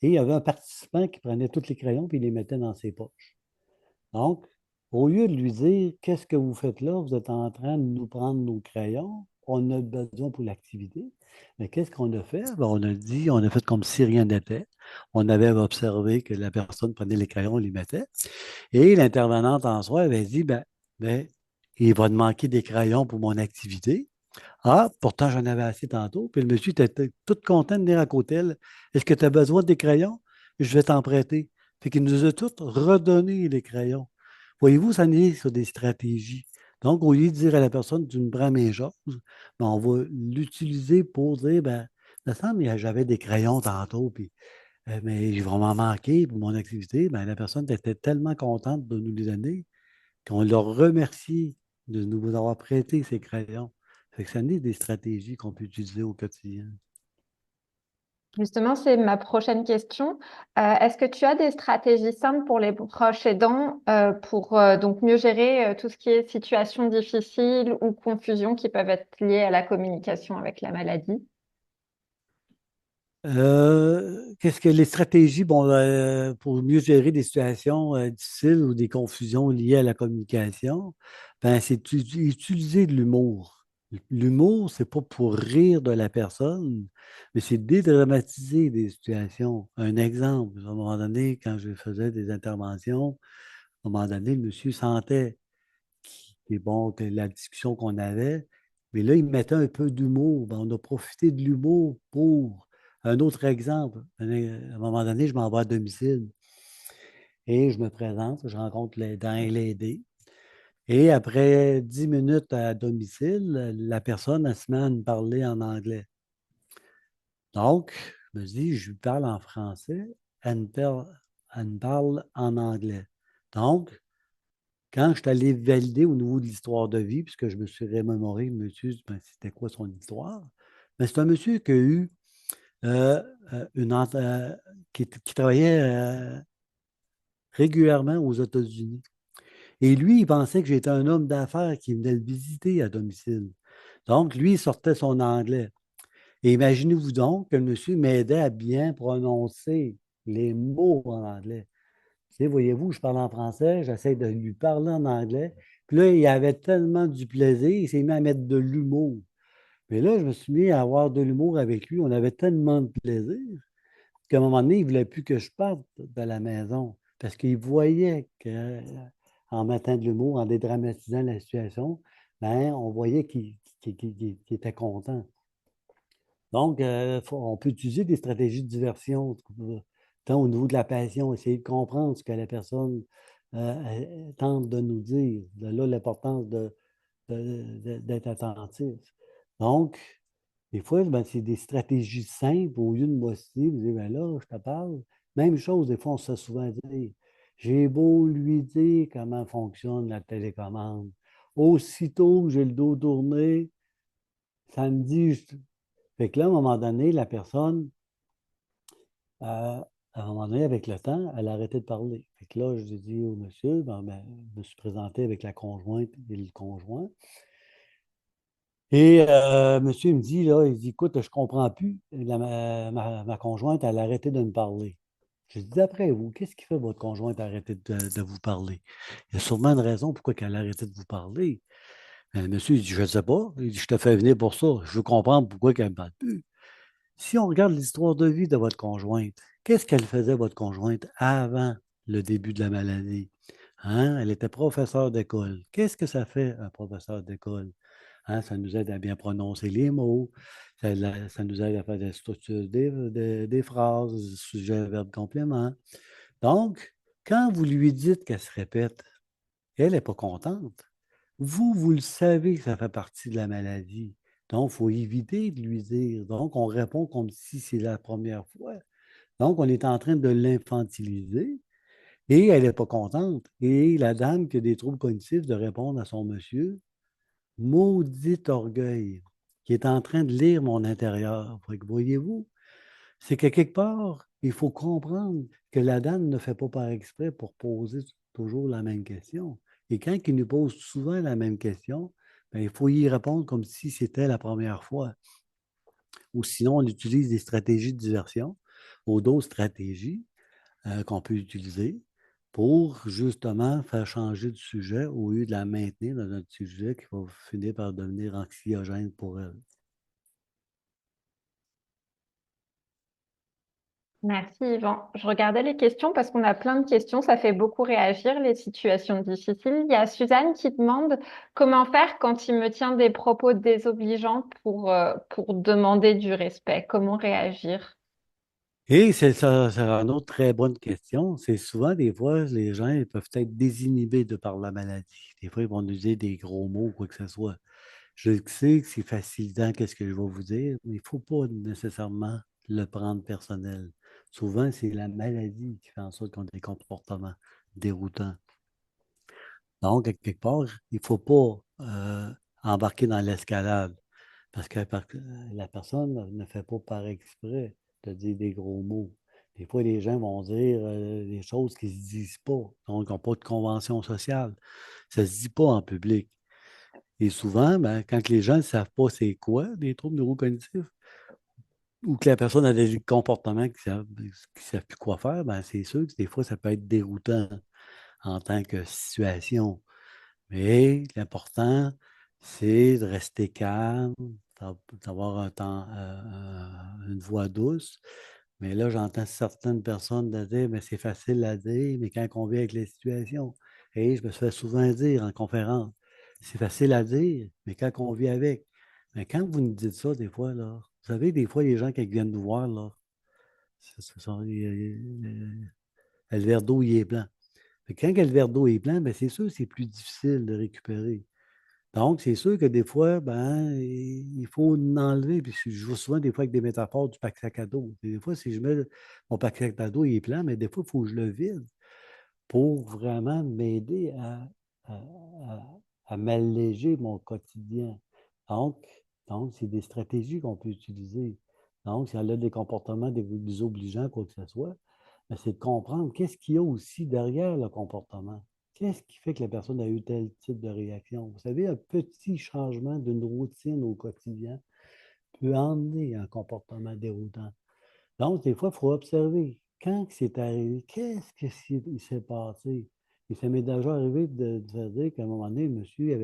Et il y avait un participant qui prenait tous les crayons puis il les mettait dans ses poches. Donc, au lieu de lui dire, qu'est-ce que vous faites là? Vous êtes en train de nous prendre nos crayons. On a besoin pour l'activité. Mais qu'est-ce qu'on a fait? Ben, on a dit, on a fait comme si rien n'était. On avait observé que la personne prenait les crayons, les mettait. Et l'intervenante en soi avait dit, ben, il va te manquer des crayons pour mon activité. Ah, pourtant, j'en avais assez tantôt. Puis le monsieur était tout content de venir à côté d'elle. Est-ce que tu as besoin des crayons? Je vais t'en prêter. Fait qu'il nous a tous redonné les crayons. Voyez-vous, ça n'est sur des stratégies. Donc, au lieu de dire à la personne, tu me prends mes choses, ben, on va l'utiliser pour dire, ben, il me semble que j'avais des crayons tantôt, puis, mais ils vont m'en manquer pour mon activité. Ben, la personne était tellement contente de nous les donner qu'on leur remercie de nous avoir prêté ces crayons. Fait que ça n'est des stratégies qu'on peut utiliser au quotidien. Justement, c'est ma prochaine question. Est-ce que tu as des stratégies simples pour les proches aidants pour donc mieux gérer tout ce qui est situation difficile ou confusion qui peuvent être liées à la communication avec la maladie? Qu'est-ce que les stratégies bon, pour mieux gérer des situations difficiles ou des confusions liées à la communication? Ben, c'est utiliser de l'humour. L'humour, c'est pas pour rire de la personne, mais c'est dédramatiser des situations. Un exemple, à un moment donné, quand je faisais des interventions, à un moment donné, le monsieur sentait bon, que la discussion qu'on avait. Mais là, il mettait un peu d'humour. Ben, on a profité de l'humour pour un autre exemple. À un moment donné, je m'en vais à domicile et je me présente, je rencontre l'aidant et l'aidé. Et après 10 minutes à domicile, la personne, elle se met à me parler en anglais. Donc, je me dis, je lui parle en français, elle me parle en anglais. Donc, quand je suis allé valider au niveau de l'histoire de vie, puisque je me suis remémoré, monsieur, ben, c'était quoi son histoire? Ben, c'est un monsieur qui a eu euh, qui travaillait régulièrement aux États-Unis. Et lui, il pensait que j'étais un homme d'affaires qui venait le visiter à domicile. Donc, lui, il sortait son anglais. Et imaginez-vous donc que le monsieur m'aidait à bien prononcer les mots en anglais. Tu sais, voyez-vous, je parle en français, j'essaie de lui parler en anglais. Puis là, il avait tellement du plaisir, il s'est mis à mettre de l'humour. Mais là, je me suis mis à avoir de l'humour avec lui. On avait tellement de plaisir qu'à un moment donné, il ne voulait plus que je parte de la maison. Parce qu'il voyait qu'en mettant de l'humour, en dédramatisant la situation, ben, on voyait qu'il était content. Donc, on peut utiliser des stratégies de diversion, tant au niveau de la passion, essayer de comprendre ce que la personne tente de nous dire. De là, l'importance d'être attentif. Donc, Des fois, ben, c'est des stratégies simples. Au lieu de m'ostiner, vous dites, ben là, je te parle. Même chose, des fois, on se fait souvent dire. J'ai beau lui dire comment fonctionne la télécommande. Aussitôt que j'ai le dos tourné, ça me dit. Fait que là, à un moment donné, la personne, à un moment donné, avec le temps, elle a arrêté de parler. Fait que là, je dit au monsieur, je me suis présenté avec la conjointe et le conjoint. Et monsieur, il me dit, là, il dit, écoute, je comprends plus. Ma conjointe, elle a arrêté de me parler. Je dis, d'après vous, qu'est-ce qui fait que votre conjointe a arrêté de vous parler? Il y a sûrement une raison pourquoi elle a arrêté de vous parler. Le monsieur, il dit, je ne sais pas. Il dit, je te fais venir pour ça. Je veux comprendre pourquoi elle ne me parle plus. Si on regarde l'histoire de vie de votre conjointe, qu'est-ce qu'elle faisait, votre conjointe, avant le début de la maladie? Hein? Elle était professeure d'école. Qu'est-ce que ça fait, un professeur d'école? Hein, ça nous aide à bien prononcer les mots. Ça nous aide à faire des structures des phrases, sujet, verbe, complément. Donc, quand vous lui dites qu'elle se répète, elle n'est pas contente. Vous le savez que ça fait partie de la maladie. Donc, il faut éviter de lui dire. Donc, on répond comme si c'est la première fois. Donc, on est en train de l'infantiliser et elle n'est pas contente. Et la dame qui a des troubles cognitifs de répondre à son monsieur, maudit orgueil, qui est en train de lire mon intérieur. Fait que voyez-vous, c'est que quelque part, il faut comprendre que la dame ne fait pas par exprès pour poser toujours la même question. Et quand il nous pose souvent la même question, ben, il faut y répondre comme si c'était la première fois. Ou sinon, on utilise des stratégies de diversion ou d'autres stratégies qu'on peut utiliser pour justement faire changer de sujet au lieu de la maintenir dans notre sujet qui va finir par devenir anxiogène pour elle. Merci Yvan. Je regardais les questions parce qu'on a plein de questions. Ça fait beaucoup réagir les situations difficiles. Il y a Suzanne qui demande comment faire quand il me tient des propos désobligeants pour demander du respect. Comment réagir? Et c'est ça, c'est une autre très bonne question. C'est souvent, des fois, les gens ils peuvent être désinhibés de par la maladie. Des fois, ils vont nous dire des gros mots ou quoi que ce soit. Je sais que c'est facilitant, qu'est-ce que je vais vous dire, mais il ne faut pas nécessairement le prendre personnel. Souvent, c'est la maladie qui fait en sorte qu'on a des comportements déroutants. Donc, à quelque part, il ne faut pas embarquer dans l'escalade parce que la personne ne fait pas par exprès de dire des gros mots. Des fois, les gens vont dire des choses qui ne se disent pas, donc ils n'ont pas de convention sociale. Ça ne se dit pas en public. Et souvent, ben, quand les gens ne savent pas c'est quoi des troubles neurocognitifs ou que la personne a des comportements qui ne savent plus quoi faire, ben, c'est sûr que des fois, ça peut être déroutant en tant que situation. Mais l'important, c'est de rester calme, d'avoir un temps, une voix douce. Mais là, j'entends certaines personnes dire, mais c'est facile à dire, mais quand on vit avec les situations, et je me fais souvent dire en conférence, c'est facile à dire, mais quand on vit avec. Mais quand vous nous dites ça, des fois, là, vous savez, des fois, les gens qui viennent nous voir, là, le verre d'eau, il est plein. Fait que quand le verre d'eau est plein, ben, c'est sûr que c'est plus difficile de récupérer. Donc, c'est sûr que des fois, ben, il faut en enlever. Puis je joue souvent des fois avec des métaphores du pack sac à dos. Des fois, si je mets mon pack sac à dos, il est plein, mais des fois, il faut que je le vide pour vraiment m'aider à, à- à m'alléger mon quotidien. Donc, donc, c'est des stratégies qu'on peut utiliser. Donc, si elle a des comportements désobligeants, quoi que ce soit, ben, c'est de comprendre qu'est-ce qu'il y a aussi derrière le comportement. Qu'est-ce qui fait que la personne a eu tel type de réaction? Vous savez, un petit changement d'une routine au quotidien peut emmener un comportement déroutant. Donc, des fois, il faut observer. Quand c'est arrivé, qu'est-ce qui s'est passé? Et ça m'est déjà arrivé de faire dire qu'à un moment donné, le monsieur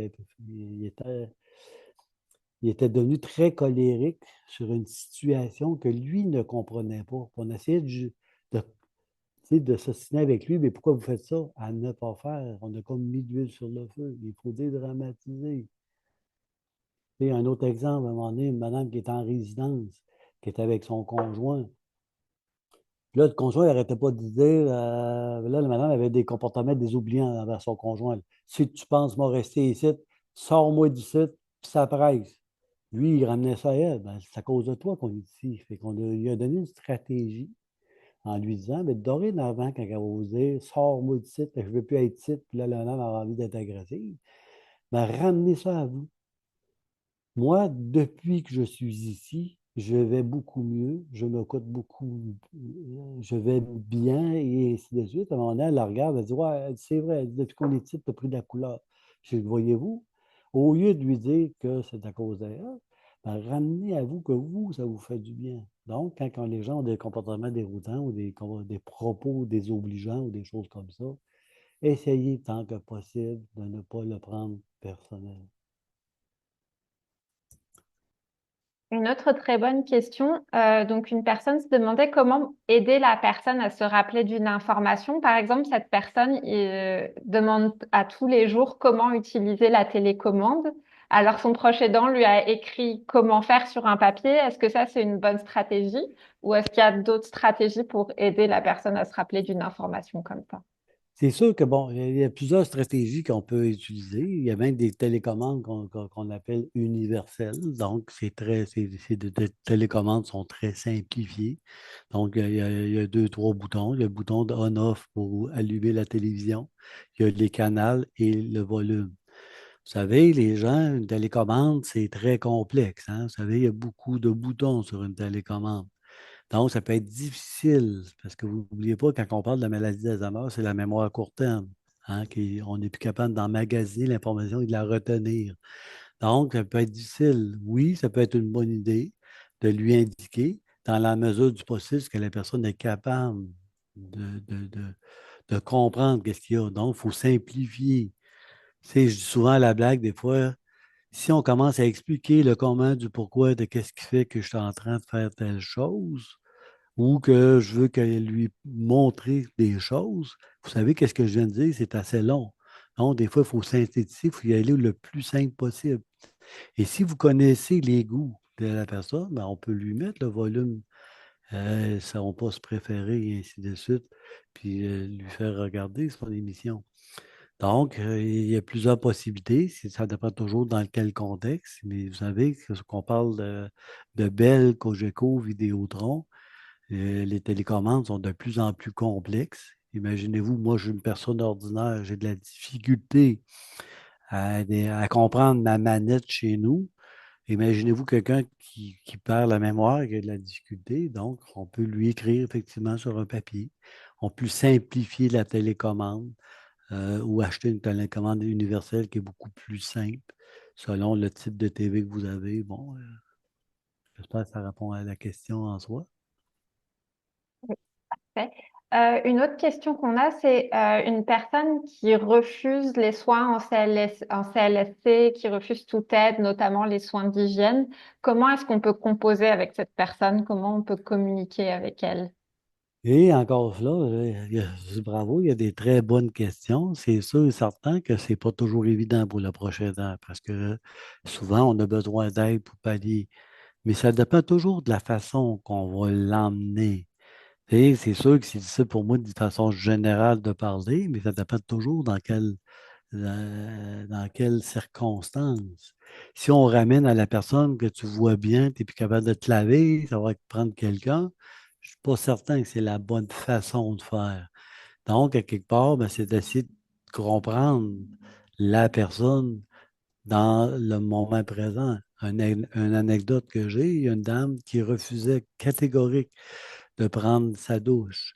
il était devenu très colérique sur une situation que lui ne comprenait pas. On essayait de, tu sais, de s'assiner avec lui, mais pourquoi vous faites ça? À ne pas faire. On a comme mis de l'huile sur le feu. Il faut dédramatiser. Tu sais, un autre exemple, à un moment donné, une madame qui était en résidence, qui était avec son conjoint. Puis là, le conjoint n'arrêtait pas de dire, là, la madame avait des comportements désobligeants envers son conjoint. Si tu penses, moi, rester ici, sors-moi d'ici, puis ça presse. Lui, il ramenait ça à elle. Ben, c'est à cause de toi qu'on est ici. Fait qu'on lui a donné une stratégie en lui disant, mais dorénavant, quand elle va vous dire, sors-moi de site, je ne veux plus être site, puis là, le homme a envie d'être agressif, ben, ramenez ça à vous. Moi, depuis que je suis ici, je vais beaucoup mieux, je me coûte beaucoup, je vais bien et ainsi de suite. À un moment donné, elle la regarde, elle dit, ouais, elle dit, c'est vrai, elle dit, depuis qu'on est petit, tu as pris de la couleur. Je dis, voyez-vous, au lieu de lui dire que c'est à cause d'elle, ben, ramenez à vous que vous, ça vous fait du bien. Donc, quand les gens ont des comportements déroutants ou des propos désobligeants ou des choses comme ça, essayez tant que possible de ne pas le prendre personnel. Une autre très bonne question. Donc, une personne se demandait comment aider la personne à se rappeler d'une information. Par exemple, cette personne demande à tous les jours comment utiliser la télécommande. Alors, son proche aidant lui a écrit comment faire sur un papier. Est-ce que ça, c'est une bonne stratégie ou est-ce qu'il y a d'autres stratégies pour aider la personne à se rappeler d'une information comme ça? C'est sûr que, bon, il y a plusieurs stratégies qu'on peut utiliser. Il y a même des télécommandes qu'on appelle universelles. Donc, des télécommandes sont très simplifiées. Donc, il y a deux, trois boutons. Il y a le bouton de on-off pour allumer la télévision. Il y a les canaux et le volume. Vous savez, les gens, une télécommande, c'est très complexe, hein. Vous savez, il y a beaucoup de boutons sur une télécommande. Donc, ça peut être difficile, parce que vous n'oubliez pas, quand on parle de la maladie d'Alzheimer, c'est la mémoire à court terme, hein, on n'est plus capable d'emmagasiner l'information et de la retenir. Donc, ça peut être difficile. Oui, ça peut être une bonne idée de lui indiquer, dans la mesure du possible, ce que la personne est capable de, de- de- de comprendre qu'est-ce qu'il y a. Donc, il faut simplifier. Tu sais, je dis souvent à la blague, des fois, si on commence à expliquer le comment, du pourquoi, de qu'est-ce qui fait que je suis en train de faire telle chose, ou que je veux qu'elle lui montrer des choses, vous savez qu'est-ce que je viens de dire, c'est assez long. Donc, des fois, il faut synthétiser, il faut y aller le plus simple possible. Et si vous connaissez les goûts de la personne, ben, on peut lui mettre le volume, son poste préféré, et ainsi de suite, puis lui faire regarder son émission. Donc, il y a plusieurs possibilités. Ça dépend toujours dans quel contexte. Mais vous savez qu'on parle de Bell, Cogeco, Vidéotron. Les télécommandes sont de plus en plus complexes. Imaginez-vous, moi, je suis une personne ordinaire, j'ai de la difficulté à comprendre ma manette chez nous. Imaginez-vous quelqu'un qui perd la mémoire, qui a de la difficulté. Donc, on peut lui écrire effectivement sur un papier. On peut simplifier la télécommande ou acheter une télécommande universelle qui est beaucoup plus simple selon le type de TV que vous avez. Bon, j'espère que ça répond à la question en soi. Parfait. Une autre question qu'on a, c'est une personne qui refuse les soins en CLSC, qui refuse toute aide, notamment les soins d'hygiène. Comment est-ce qu'on peut composer avec cette personne? Comment on peut communiquer avec elle? Et encore là, bravo, il y a des très bonnes questions. C'est sûr et certain que c'est pas toujours évident pour le prochain temps parce que souvent, on a besoin d'aide pour pallier. Mais ça dépend toujours de la façon qu'on va l'emmener. Et c'est sûr que c'est difficile pour moi de façon générale de parler, mais ça dépend toujours dans quelles circonstances. Si on ramène à la personne que tu vois bien, tu n'es plus capable de te laver, ça va prendre quelqu'un, je ne suis pas certain que c'est la bonne façon de faire. Donc, à quelque part, ben, c'est d'essayer de comprendre la personne dans le moment présent. Une anecdote que j'ai, il y a une dame qui refusait catégorique de prendre sa douche.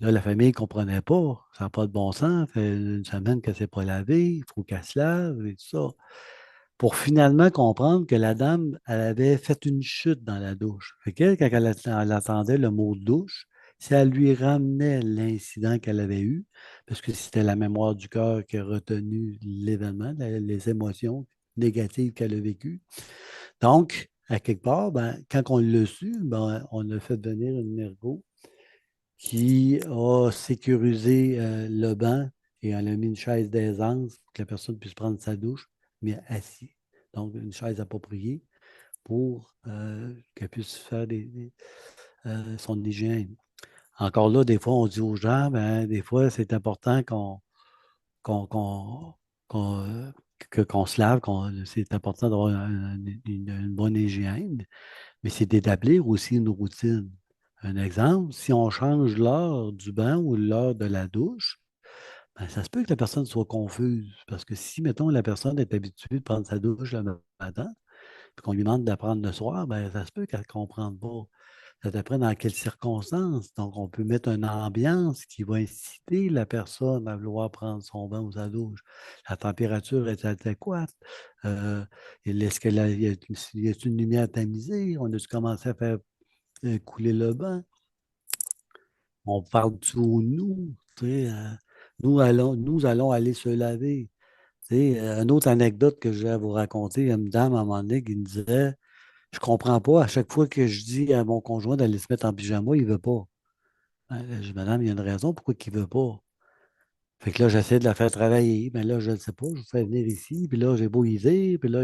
Là, la famille ne comprenait pas. Ça n'a pas de bon sens. Ça fait une semaine qu'elle ne s'est pas lavée. Il faut qu'elle se lave et tout ça. Pour finalement comprendre que la dame, elle avait fait une chute dans la douche. Fait qu'elle, quand elle attendait le mot douche, si elle lui ramenait l'incident qu'elle avait eu, parce que c'était la mémoire du cœur qui a retenu l'événement, les émotions négatives qu'elle a vécues. Donc, à quelque part, ben, quand on l'a su, ben, on a fait venir une ergo qui a sécurisé le banc et elle a mis une chaise d'aisance pour que la personne puisse prendre sa douche, mais assis. Donc, une chaise appropriée pour qu'elle puisse faire son hygiène. Encore là, des fois, on dit aux gens, ben, des fois, c'est important qu'on qu'on- qu'on- qu'on, qu'on se lave, c'est important d'avoir une bonne hygiène, mais c'est d'établir aussi une routine. Un exemple, si on change l'heure du bain ou l'heure de la douche, ben, ça se peut que la personne soit confuse. Parce que si, mettons, la personne est habituée de prendre sa douche le matin, puis qu'on lui demande d'apprendre le soir, ben, ça se peut qu'elle ne comprenne pas. Ça dépend dans quelles circonstances. Donc, on peut mettre une ambiance qui va inciter la personne à vouloir prendre son bain ou sa douche. La température est adéquate. Euh, est-ce qu'il y a une lumière tamisée? On a-tu commencé à faire couler le bain? On parle-tu au nous? Tu sais, nous allons aller se laver. Tu sais, une autre anecdote que j'ai à vous raconter, il y a une dame à un moment donné qui me disait, je comprends pas, à chaque fois que je dis à mon conjoint d'aller se mettre en pyjama, il veut pas. Ben, là, je dis, madame, il y a une raison pourquoi il ne veut pas. Fait que là, j'essaie de la faire travailler. Mais là, je ne sais pas, je vous fais venir ici, puis là, j'ai beau y dire, puis là,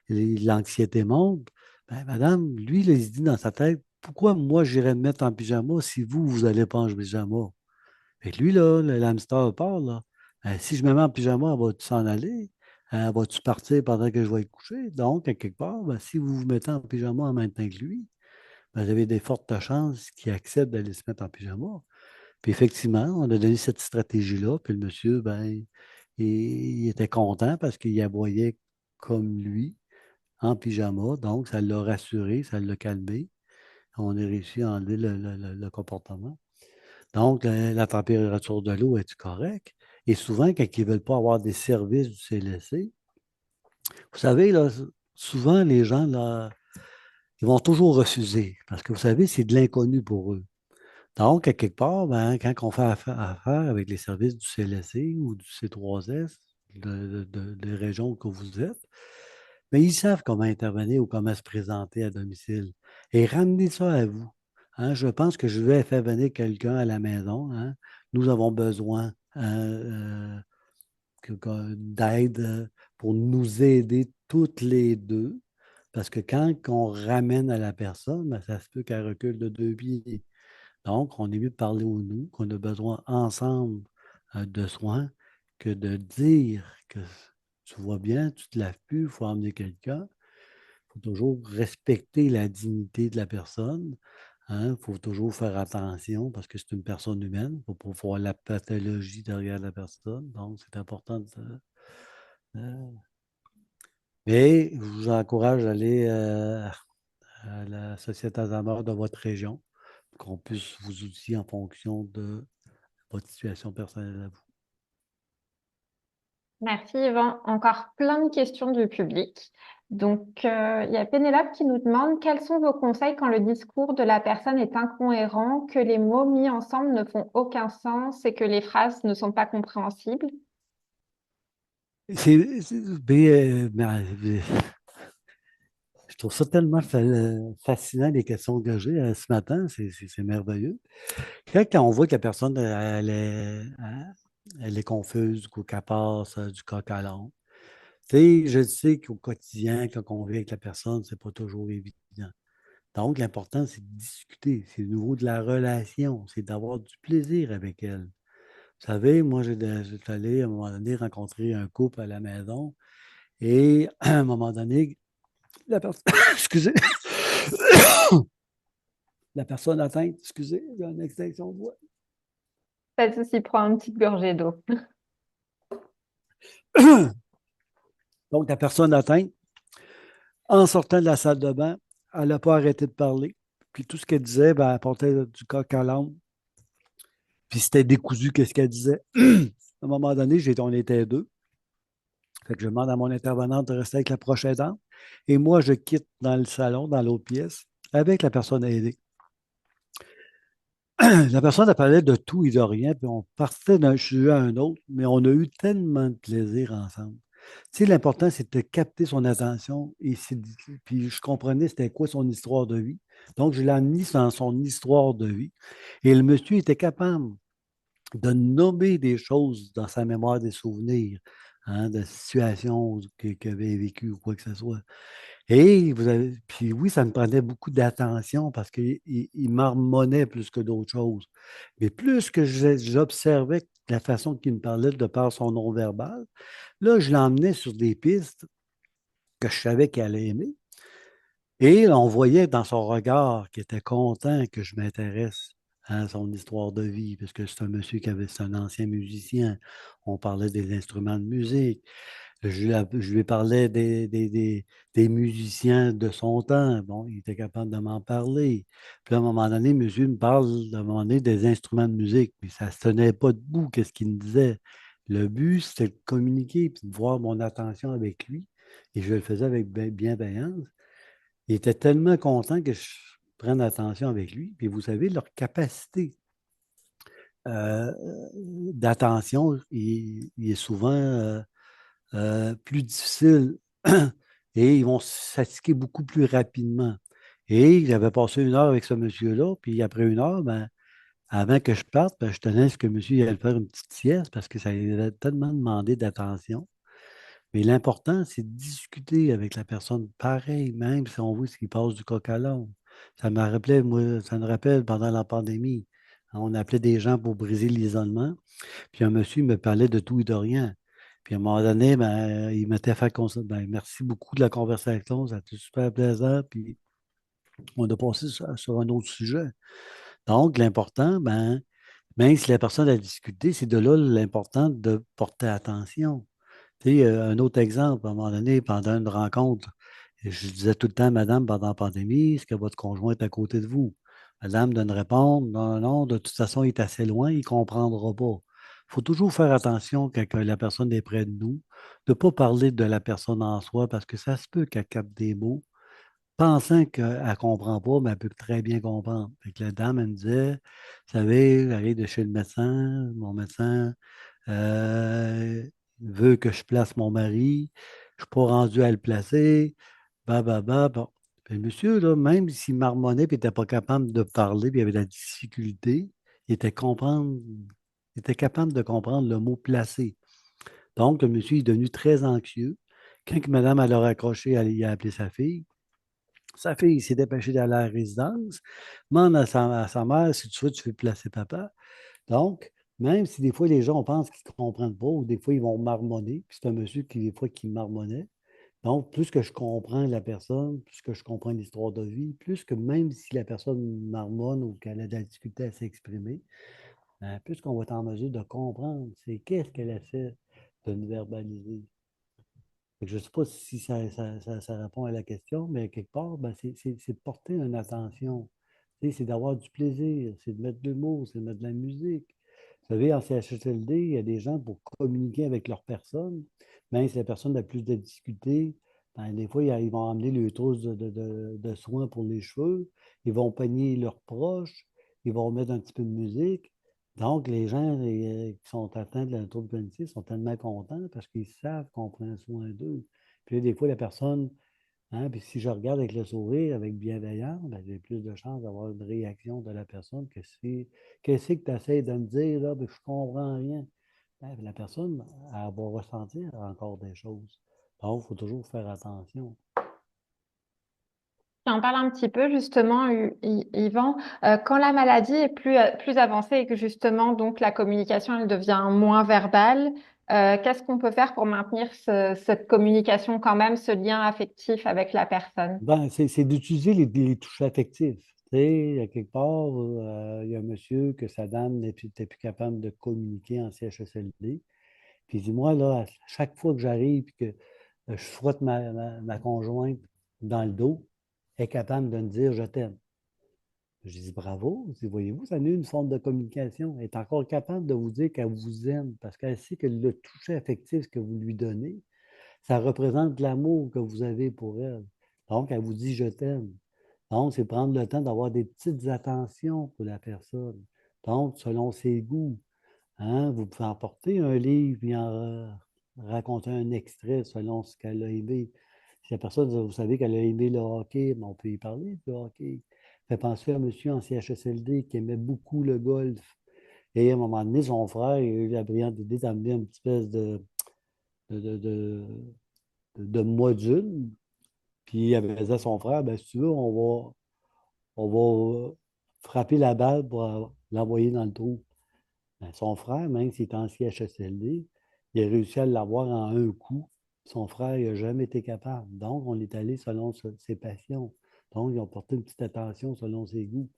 l'anxiété monte. Ben, madame, lui, là, il se dit dans sa tête, pourquoi moi, j'irais me mettre en pyjama si vous, vous n'allez pas en pyjama? Fait que lui, là, le hamster part, là. Ben, si je me mets en pyjama, elle va-tu s'en aller? Elle va-tu partir pendant que je vais être couché? Donc, à quelque part, ben, si vous vous mettez en pyjama en même temps que lui, ben, vous avez des fortes chances qu'il accepte d'aller se mettre en pyjama. Puis effectivement, on a donné cette stratégie-là, puis le monsieur, ben, il était content parce qu'il aboyait comme lui, en pyjama, donc ça l'a rassuré, ça l'a calmé. On a réussi à enlever le comportement. Donc, la température de l'eau est correcte? Et souvent, quand ils ne veulent pas avoir des services du CLSC, vous savez, là, souvent, les gens, là, ils vont toujours refuser parce que vous savez, c'est de l'inconnu pour eux. Donc, à quelque part, ben, quand on fait affaire avec les services du CLSC ou du C3S, des régions que vous êtes, ben, ils savent comment intervenir ou comment se présenter à domicile. Et ramenez ça à vous. Hein. Je pense que je vais faire venir quelqu'un à la maison. Hein. Nous avons besoin d'aide pour nous aider toutes les deux. Parce que quand on ramène à la personne, ben, ça se peut qu'elle recule de 2 pieds. Donc, on est mieux de parler au nous, qu'on a besoin ensemble de soins, que de dire que tu vois bien, tu ne te laves plus, il faut emmener quelqu'un. Il faut toujours respecter la dignité de la personne. Il faut toujours faire attention parce que c'est une personne humaine. Il faut pas voir la pathologie derrière la personne. Donc, c'est important euh, mais je vous encourage à aller à la Société Alzheimer de votre région pour qu'on puisse vous outiller en fonction de votre situation personnelle à vous. Merci Yvan. Encore plein de questions du public. Donc, il y a Pénélope qui nous demande quels sont vos conseils quand le discours de la personne est incohérent, que les mots mis ensemble ne font aucun sens et que les phrases ne sont pas compréhensibles. Je trouve ça tellement fascinant, les questions que j'ai ce matin. C'est merveilleux. Quand on voit que la personne, elle est confuse, qu'elle passe du coq à l'âne. Tu sais, je sais qu'au quotidien, quand on vit avec la personne, c'est pas toujours évident. Donc, l'important, c'est de discuter. C'est au niveau de la relation. C'est d'avoir du plaisir avec elle. Vous savez, moi, j'étais allé à un moment donné rencontrer un couple à la maison et à un moment donné, la personne, excusez, la personne atteinte, excusez, j'ai une extinction de voix. Pas de souci, prends une petite gorgée d'eau. Donc, la personne atteinte, en sortant de la salle de bain, elle n'a pas arrêté de parler. Puis tout ce qu'elle disait, ben, elle portait du coq à l'âne. Puis c'était décousu, qu'est-ce qu'elle disait. À un moment donné, on était deux. Fait que je demande à mon intervenante de rester avec la prochaine dame. Et moi, je quitte dans le salon, dans l'autre pièce, avec la personne aidée. La personne, elle parlait de tout et de rien, puis on partait d'un sujet à un autre, mais on a eu tellement de plaisir ensemble. Tu sais, l'important, c'est de capter son attention, puis je comprenais c'était quoi son histoire de vie. Donc, je l'ai amené dans son histoire de vie. Et le monsieur était capable de nommer des choses dans sa mémoire, des souvenirs, hein, de situations qu'il avait vécues ou quoi que ce soit. Et puis oui, ça me prenait beaucoup d'attention parce qu'il marmonnait plus que d'autres choses. Mais plus que j'observais la façon qu'il me parlait de par son non-verbal. Là, je l'emmenais sur des pistes que je savais qu'elle allait aimer. Et on voyait dans son regard qu'il était content que je m'intéresse à son histoire de vie, parce que c'est un monsieur c'est un ancien musicien. On parlait des instruments de musique. Je lui parlais des musiciens de son temps. Bon, il était capable de m'en parler. Puis à un moment donné, monsieur me parle à un moment donné des instruments de musique, mais ça ne se tenait pas debout, qu'est-ce qu'il me disait. Le but, c'était de communiquer, puis de voir mon attention avec lui. Et je le faisais avec bienveillance. Il était tellement content que je prenne attention avec lui. Puis vous savez, leur capacité euh, d'attention, il est souvent plus difficile et ils vont se fatiguer beaucoup plus rapidement. Et j'avais passé 1 heure avec ce monsieur-là, puis après 1 heure, ben, avant que je parte, ben, je tenais à ce que monsieur il allait faire une petite sieste parce que ça lui avait tellement demandé d'attention. Mais l'important, c'est de discuter avec la personne pareil, même si on voit ce qui passe du coq à l'âne. Ça me rappelait, moi, ça me rappelle pendant la pandémie. On appelait des gens pour briser l'isolement. Puis un monsieur me parlait de tout et de rien. Puis à un moment donné, ben, il m'était fait ben, merci beaucoup de la conversation, ça a été super plaisant. Puis on a passé sur un autre sujet. Donc, l'important, ben, même si la personne a discuté, c'est de là l'important de porter attention. Tu sais, un autre exemple, à un moment donné, pendant une rencontre, je disais tout le temps, Madame, pendant la pandémie, est-ce que votre conjoint est à côté de vous? Madame donne répondre, non, non, non, de toute façon, il est assez loin, il ne comprendra pas. Il faut toujours faire attention quand que la personne est près de nous, de ne pas parler de la personne en soi, parce que ça se peut qu'elle capte des mots, pensant qu'elle ne comprend pas, mais elle peut très bien comprendre. Fait que la dame, elle me disait, vous savez, j'arrive de chez le médecin, mon médecin euh, veut que je place mon mari. Je ne suis pas rendu à le placer. Bon. Puis le monsieur, là, même s'il marmonnait et n'était pas capable de parler, puis il avait de la difficulté, il était capable de comprendre le mot placer. Donc, le monsieur est devenu très anxieux. Quand que madame elle a raccroché, elle y a appelé sa fille. Sa fille s'est dépêchée d'aller à la résidence. Demande à sa mère si tu veux, tu veux placer papa. Donc, même si des fois les gens pensent qu'ils ne comprennent pas, ou des fois ils vont marmonner, puis c'est un monsieur qui, des fois, qui marmonnait. Donc, plus que je comprends la personne, plus que je comprends l'histoire de vie, plus que même si la personne marmonne ou qu'elle a de la difficulté à s'exprimer, plus qu'on va être en mesure de comprendre c'est qu'est-ce qu'elle essaie de nous verbaliser. Fait que je ne sais pas si ça répond à la question, mais quelque part, ben, c'est de porter une attention. Tu sais, c'est d'avoir du plaisir, c'est de mettre de l'humour, c'est de mettre de la musique. Vous savez, en CHSLD, il y a des gens pour communiquer avec leur personne. Même si la personne a plus de difficultés, ben, des fois, ils vont emmener le trousse de soins pour les cheveux, ils vont peigner leurs proches, ils vont mettre un petit peu de musique. Donc, les gens qui sont atteints de la trouble cognitif sont tellement contents parce qu'ils savent qu'on prend soin d'eux. Puis là, des fois, la personne, hein, puis si je regarde avec le sourire, avec bienveillance, ben, j'ai plus de chances d'avoir une réaction de la personne que si qu'est-ce que tu essaies de me dire là, ben, je ne comprends rien. Ben, la personne, elle va ressentir encore des choses. Donc, il faut toujours faire attention. Tu en parles un petit peu justement, Yvan. Quand la maladie est plus avancée et que justement donc la communication elle devient moins verbale, qu'est-ce qu'on peut faire pour maintenir cette communication quand même, ce lien affectif avec la personne? Ben, c'est d'utiliser les touches affectives. Tu sais, à quelque part, il y a un monsieur que sa dame n'était plus capable de communiquer en CHSLD. Puis dis-moi, là, à chaque fois que j'arrive et que je frotte ma conjointe dans le dos, elle est capable de me dire je t'aime. Je dis bravo, je dis, voyez-vous, ça en est une forme de communication. Elle est encore capable de vous dire qu'elle vous aime parce qu'elle sait que le toucher affectif que vous lui donnez, ça représente l'amour que vous avez pour elle. Donc, elle vous dit je t'aime. Donc, c'est prendre le temps d'avoir des petites attentions pour la personne. Donc, selon ses goûts. Hein, vous pouvez emporter un livre et raconter un extrait selon ce qu'elle a aimé. Si la personne, vous savez qu'elle a aimé le hockey, ben, on peut y parler du hockey. Fait penser à un monsieur en CHSLD qui aimait beaucoup le golf. Et à un moment donné, son frère, il a eu la brillante idée d'amener une petite espèce de, de, de, de module. Puis il avait dit à son frère, ben, si tu veux, on va frapper la balle pour l'envoyer dans le trou. Ben, son frère, même s'il est en CHSLD, il a réussi à l'avoir en un coup. Son frère, il n'a jamais été capable. Donc, on est allé selon ses passions. Donc, ils ont porté une petite attention selon ses goûts.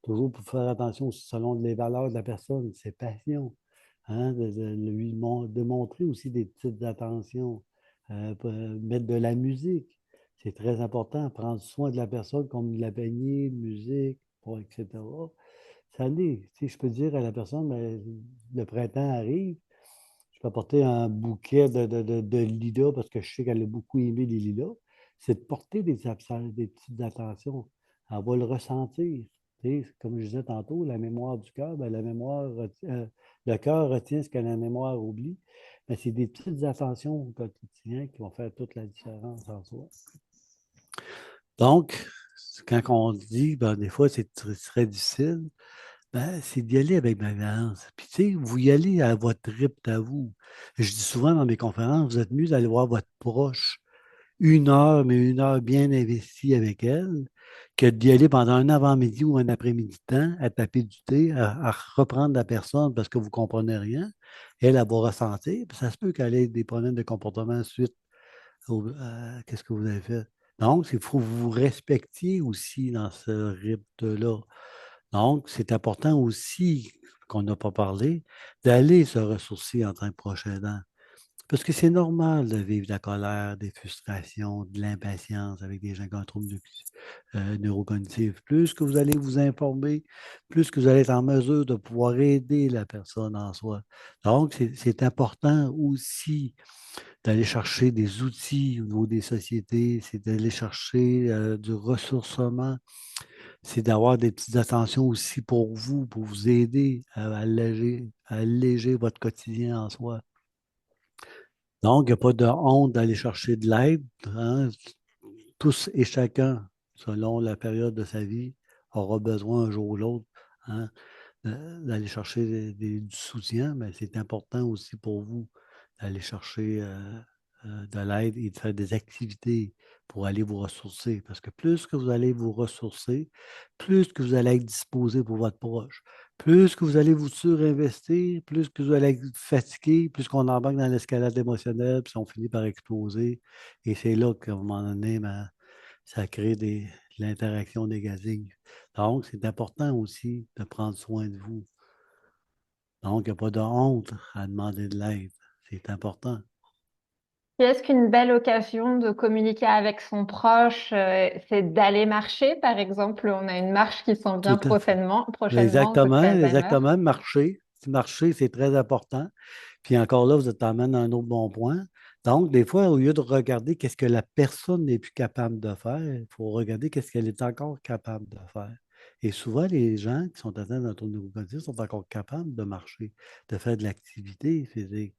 Toujours pour faire attention aussi selon les valeurs de la personne, ses passions. Hein, de montrer aussi des petites attentions. Mettre de la musique. C'est très important. Prendre soin de la personne comme de la baigner, musique, etc. Ça l'est. Tu sais, je peux dire à la personne, ben, le printemps arrive, je peux apporter un bouquet de lilas parce que je sais qu'elle a beaucoup aimé les lilas. C'est de porter des absences, des petites attentions. Elle va le ressentir. Tu sais, comme je disais tantôt, la mémoire du cœur, ben, le cœur retient ce que la mémoire oublie. Mais c'est des petites attentions au quotidien qui vont faire toute la différence en soi. Donc, quand on dit, ben, des fois, c'est très difficile, ben, c'est d'y aller avec bienveillance. Puis, tu sais, vous y allez à votre rythme à vous. Je dis souvent dans mes conférences, vous êtes mieux d'aller voir votre proche 1 heure, mais 1 heure bien investie avec elle, que d'y aller pendant un avant-midi ou un après-midi de temps, à taper du thé, à reprendre la personne parce que vous ne comprenez rien. Elle va ressentir. Puis ça se peut qu'elle ait des problèmes de comportement suite qu'est-ce que vous avez fait. Donc, il faut que vous vous respectiez aussi dans ce rythme-là. Donc, c'est important aussi, qu'on n'a pas parlé, d'aller se ressourcer en tant que proche aidant. Parce que c'est normal de vivre de la colère, des frustrations, de l'impatience avec des gens qui ont un trouble neurocognitif. Plus que vous allez vous informer, plus que vous allez être en mesure de pouvoir aider la personne en soi. Donc, c'est important aussi d'aller chercher des outils au niveau des sociétés, c'est d'aller chercher du ressourcement, c'est d'avoir des petites attentions aussi pour vous aider à alléger votre quotidien en soi. Donc, il n'y a pas de honte d'aller chercher de l'aide, hein. Tous et chacun, selon la période de sa vie, aura besoin un jour ou l'autre, hein, d'aller chercher du soutien, mais c'est important aussi pour vous d'aller chercher de l'aide et de faire des activités pour aller vous ressourcer. Parce que plus que vous allez vous ressourcer, plus que vous allez être disposé pour votre proche. Plus que vous allez vous surinvestir, plus que vous allez être fatigué, plus qu'on embarque dans l'escalade émotionnelle, puis on finit par exploser. Et c'est là qu'à un moment donné, ben, ça crée de l'interaction négative. Donc, c'est important aussi de prendre soin de vous. Donc, il n'y a pas de honte à demander de l'aide. C'est important. Et est-ce qu'une belle occasion de communiquer avec son proche, c'est d'aller marcher, par exemple? On a une marche qui s'en vient Tout à fait. prochainement, à peu Exactement, près à la même heure. exactement. Marcher. Marcher, c'est très important. Puis encore là, vous êtes amène à un autre bon point. Donc, des fois, au lieu de regarder qu'est-ce que la personne n'est plus capable de faire, il faut regarder qu'est-ce qu'elle est encore capable de faire. Et souvent, les gens qui sont atteints d'un trouble neurocognitif sont encore capables de marcher, de faire de l'activité physique.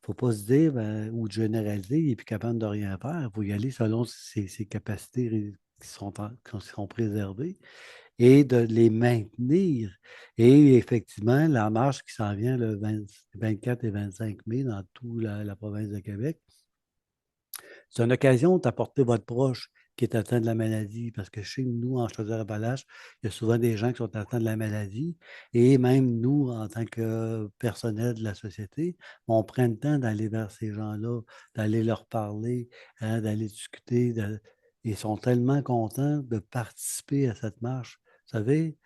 Il ne faut pas se dire ou de généraliser, il n'est plus capable de rien faire. Il faut y aller selon ses capacités qui sont préservées et de les maintenir. Et effectivement, la marche qui s'en vient le 24 et 25 mai dans toute la province de Québec, c'est une occasion d'apporter votre proche qui est atteint de la maladie, parce que chez nous, en Chaudière-Appalaches, il y a souvent des gens qui sont atteints de la maladie, et même nous, en tant que personnel de la société, on prend le temps d'aller vers ces gens-là, d'aller leur parler, hein, d'aller discuter, ils sont tellement contents de participer à cette marche. Vous savez,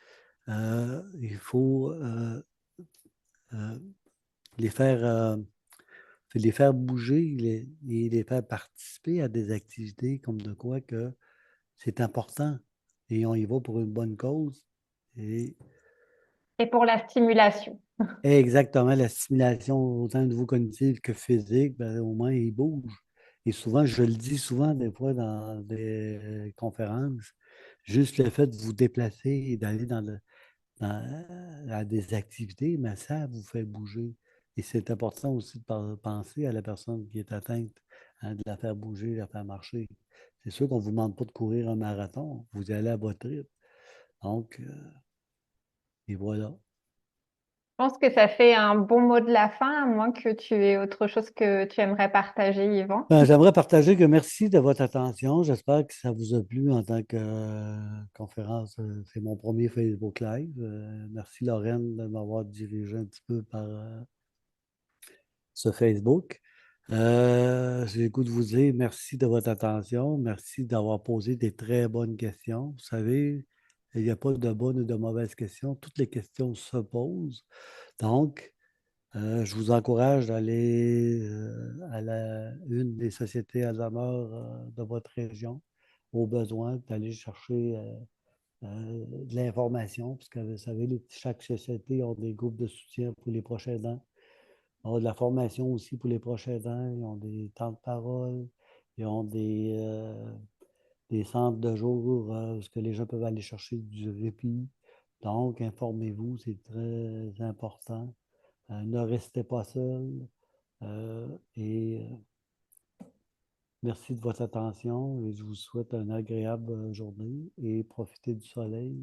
il faut euh, les faire, les faire bouger et les faire participer à des activités comme de quoi que c'est important et on y va pour une bonne cause. Et Et pour la stimulation. exactement la stimulation, autant au niveau cognitif que physique, ben, au moins il bouge. Et souvent, je le dis souvent des fois dans des conférences, juste le fait de vous déplacer et d'aller à des activités, mais ça vous fait bouger. Et c'est important aussi de penser à la personne qui est atteinte, hein, de la faire bouger, de la faire marcher. C'est sûr qu'on ne vous demande pas de courir un marathon, vous allez à votre rythme. Donc, et voilà. pense que ça fait un bon mot de la fin, à moins que tu aies autre chose que tu aimerais partager, Yvan. Ben, j'aimerais partager que merci de votre attention. J'espère que ça vous a plu en tant que conférence. C'est mon premier Facebook Live. Merci Lorraine de m'avoir dirigé un petit peu par ce Facebook. J'ai le goût de vous dire merci de votre attention. Merci d'avoir posé des très bonnes questions. Vous savez, il n'y a pas de bonnes ou de mauvaises questions. Toutes les questions se posent. Donc, je vous encourage d'aller à une des sociétés Alzheimer de votre région, au besoin, d'aller chercher de l'information, parce que vous savez, chaque société a des groupes de soutien pour les prochains aidants. Ils ont de la formation aussi pour les prochains aidants. Ils ont des temps de parole. Ils ont des centres de jour où ce que les gens peuvent aller chercher du répit. Donc, informez-vous, c'est très important. Ne restez pas seul. Et merci de votre attention et je vous souhaite une agréable journée et profitez du soleil.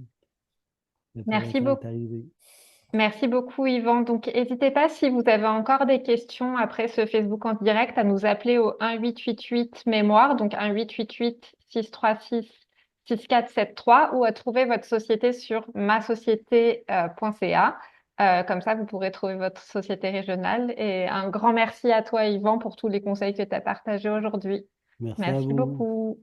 Le Merci printemps est beaucoup. arrivé. Merci beaucoup, Yvan. Donc, n'hésitez pas si vous avez encore des questions après ce Facebook en direct à nous appeler au 1-888 mémoire, donc 1-888-636-6473 ou à trouver votre société sur masociété.ca. Comme ça, vous pourrez trouver votre société régionale. Et un grand merci à toi, Yvan, pour tous les conseils que tu as partagés aujourd'hui. Merci à Merci vous. beaucoup.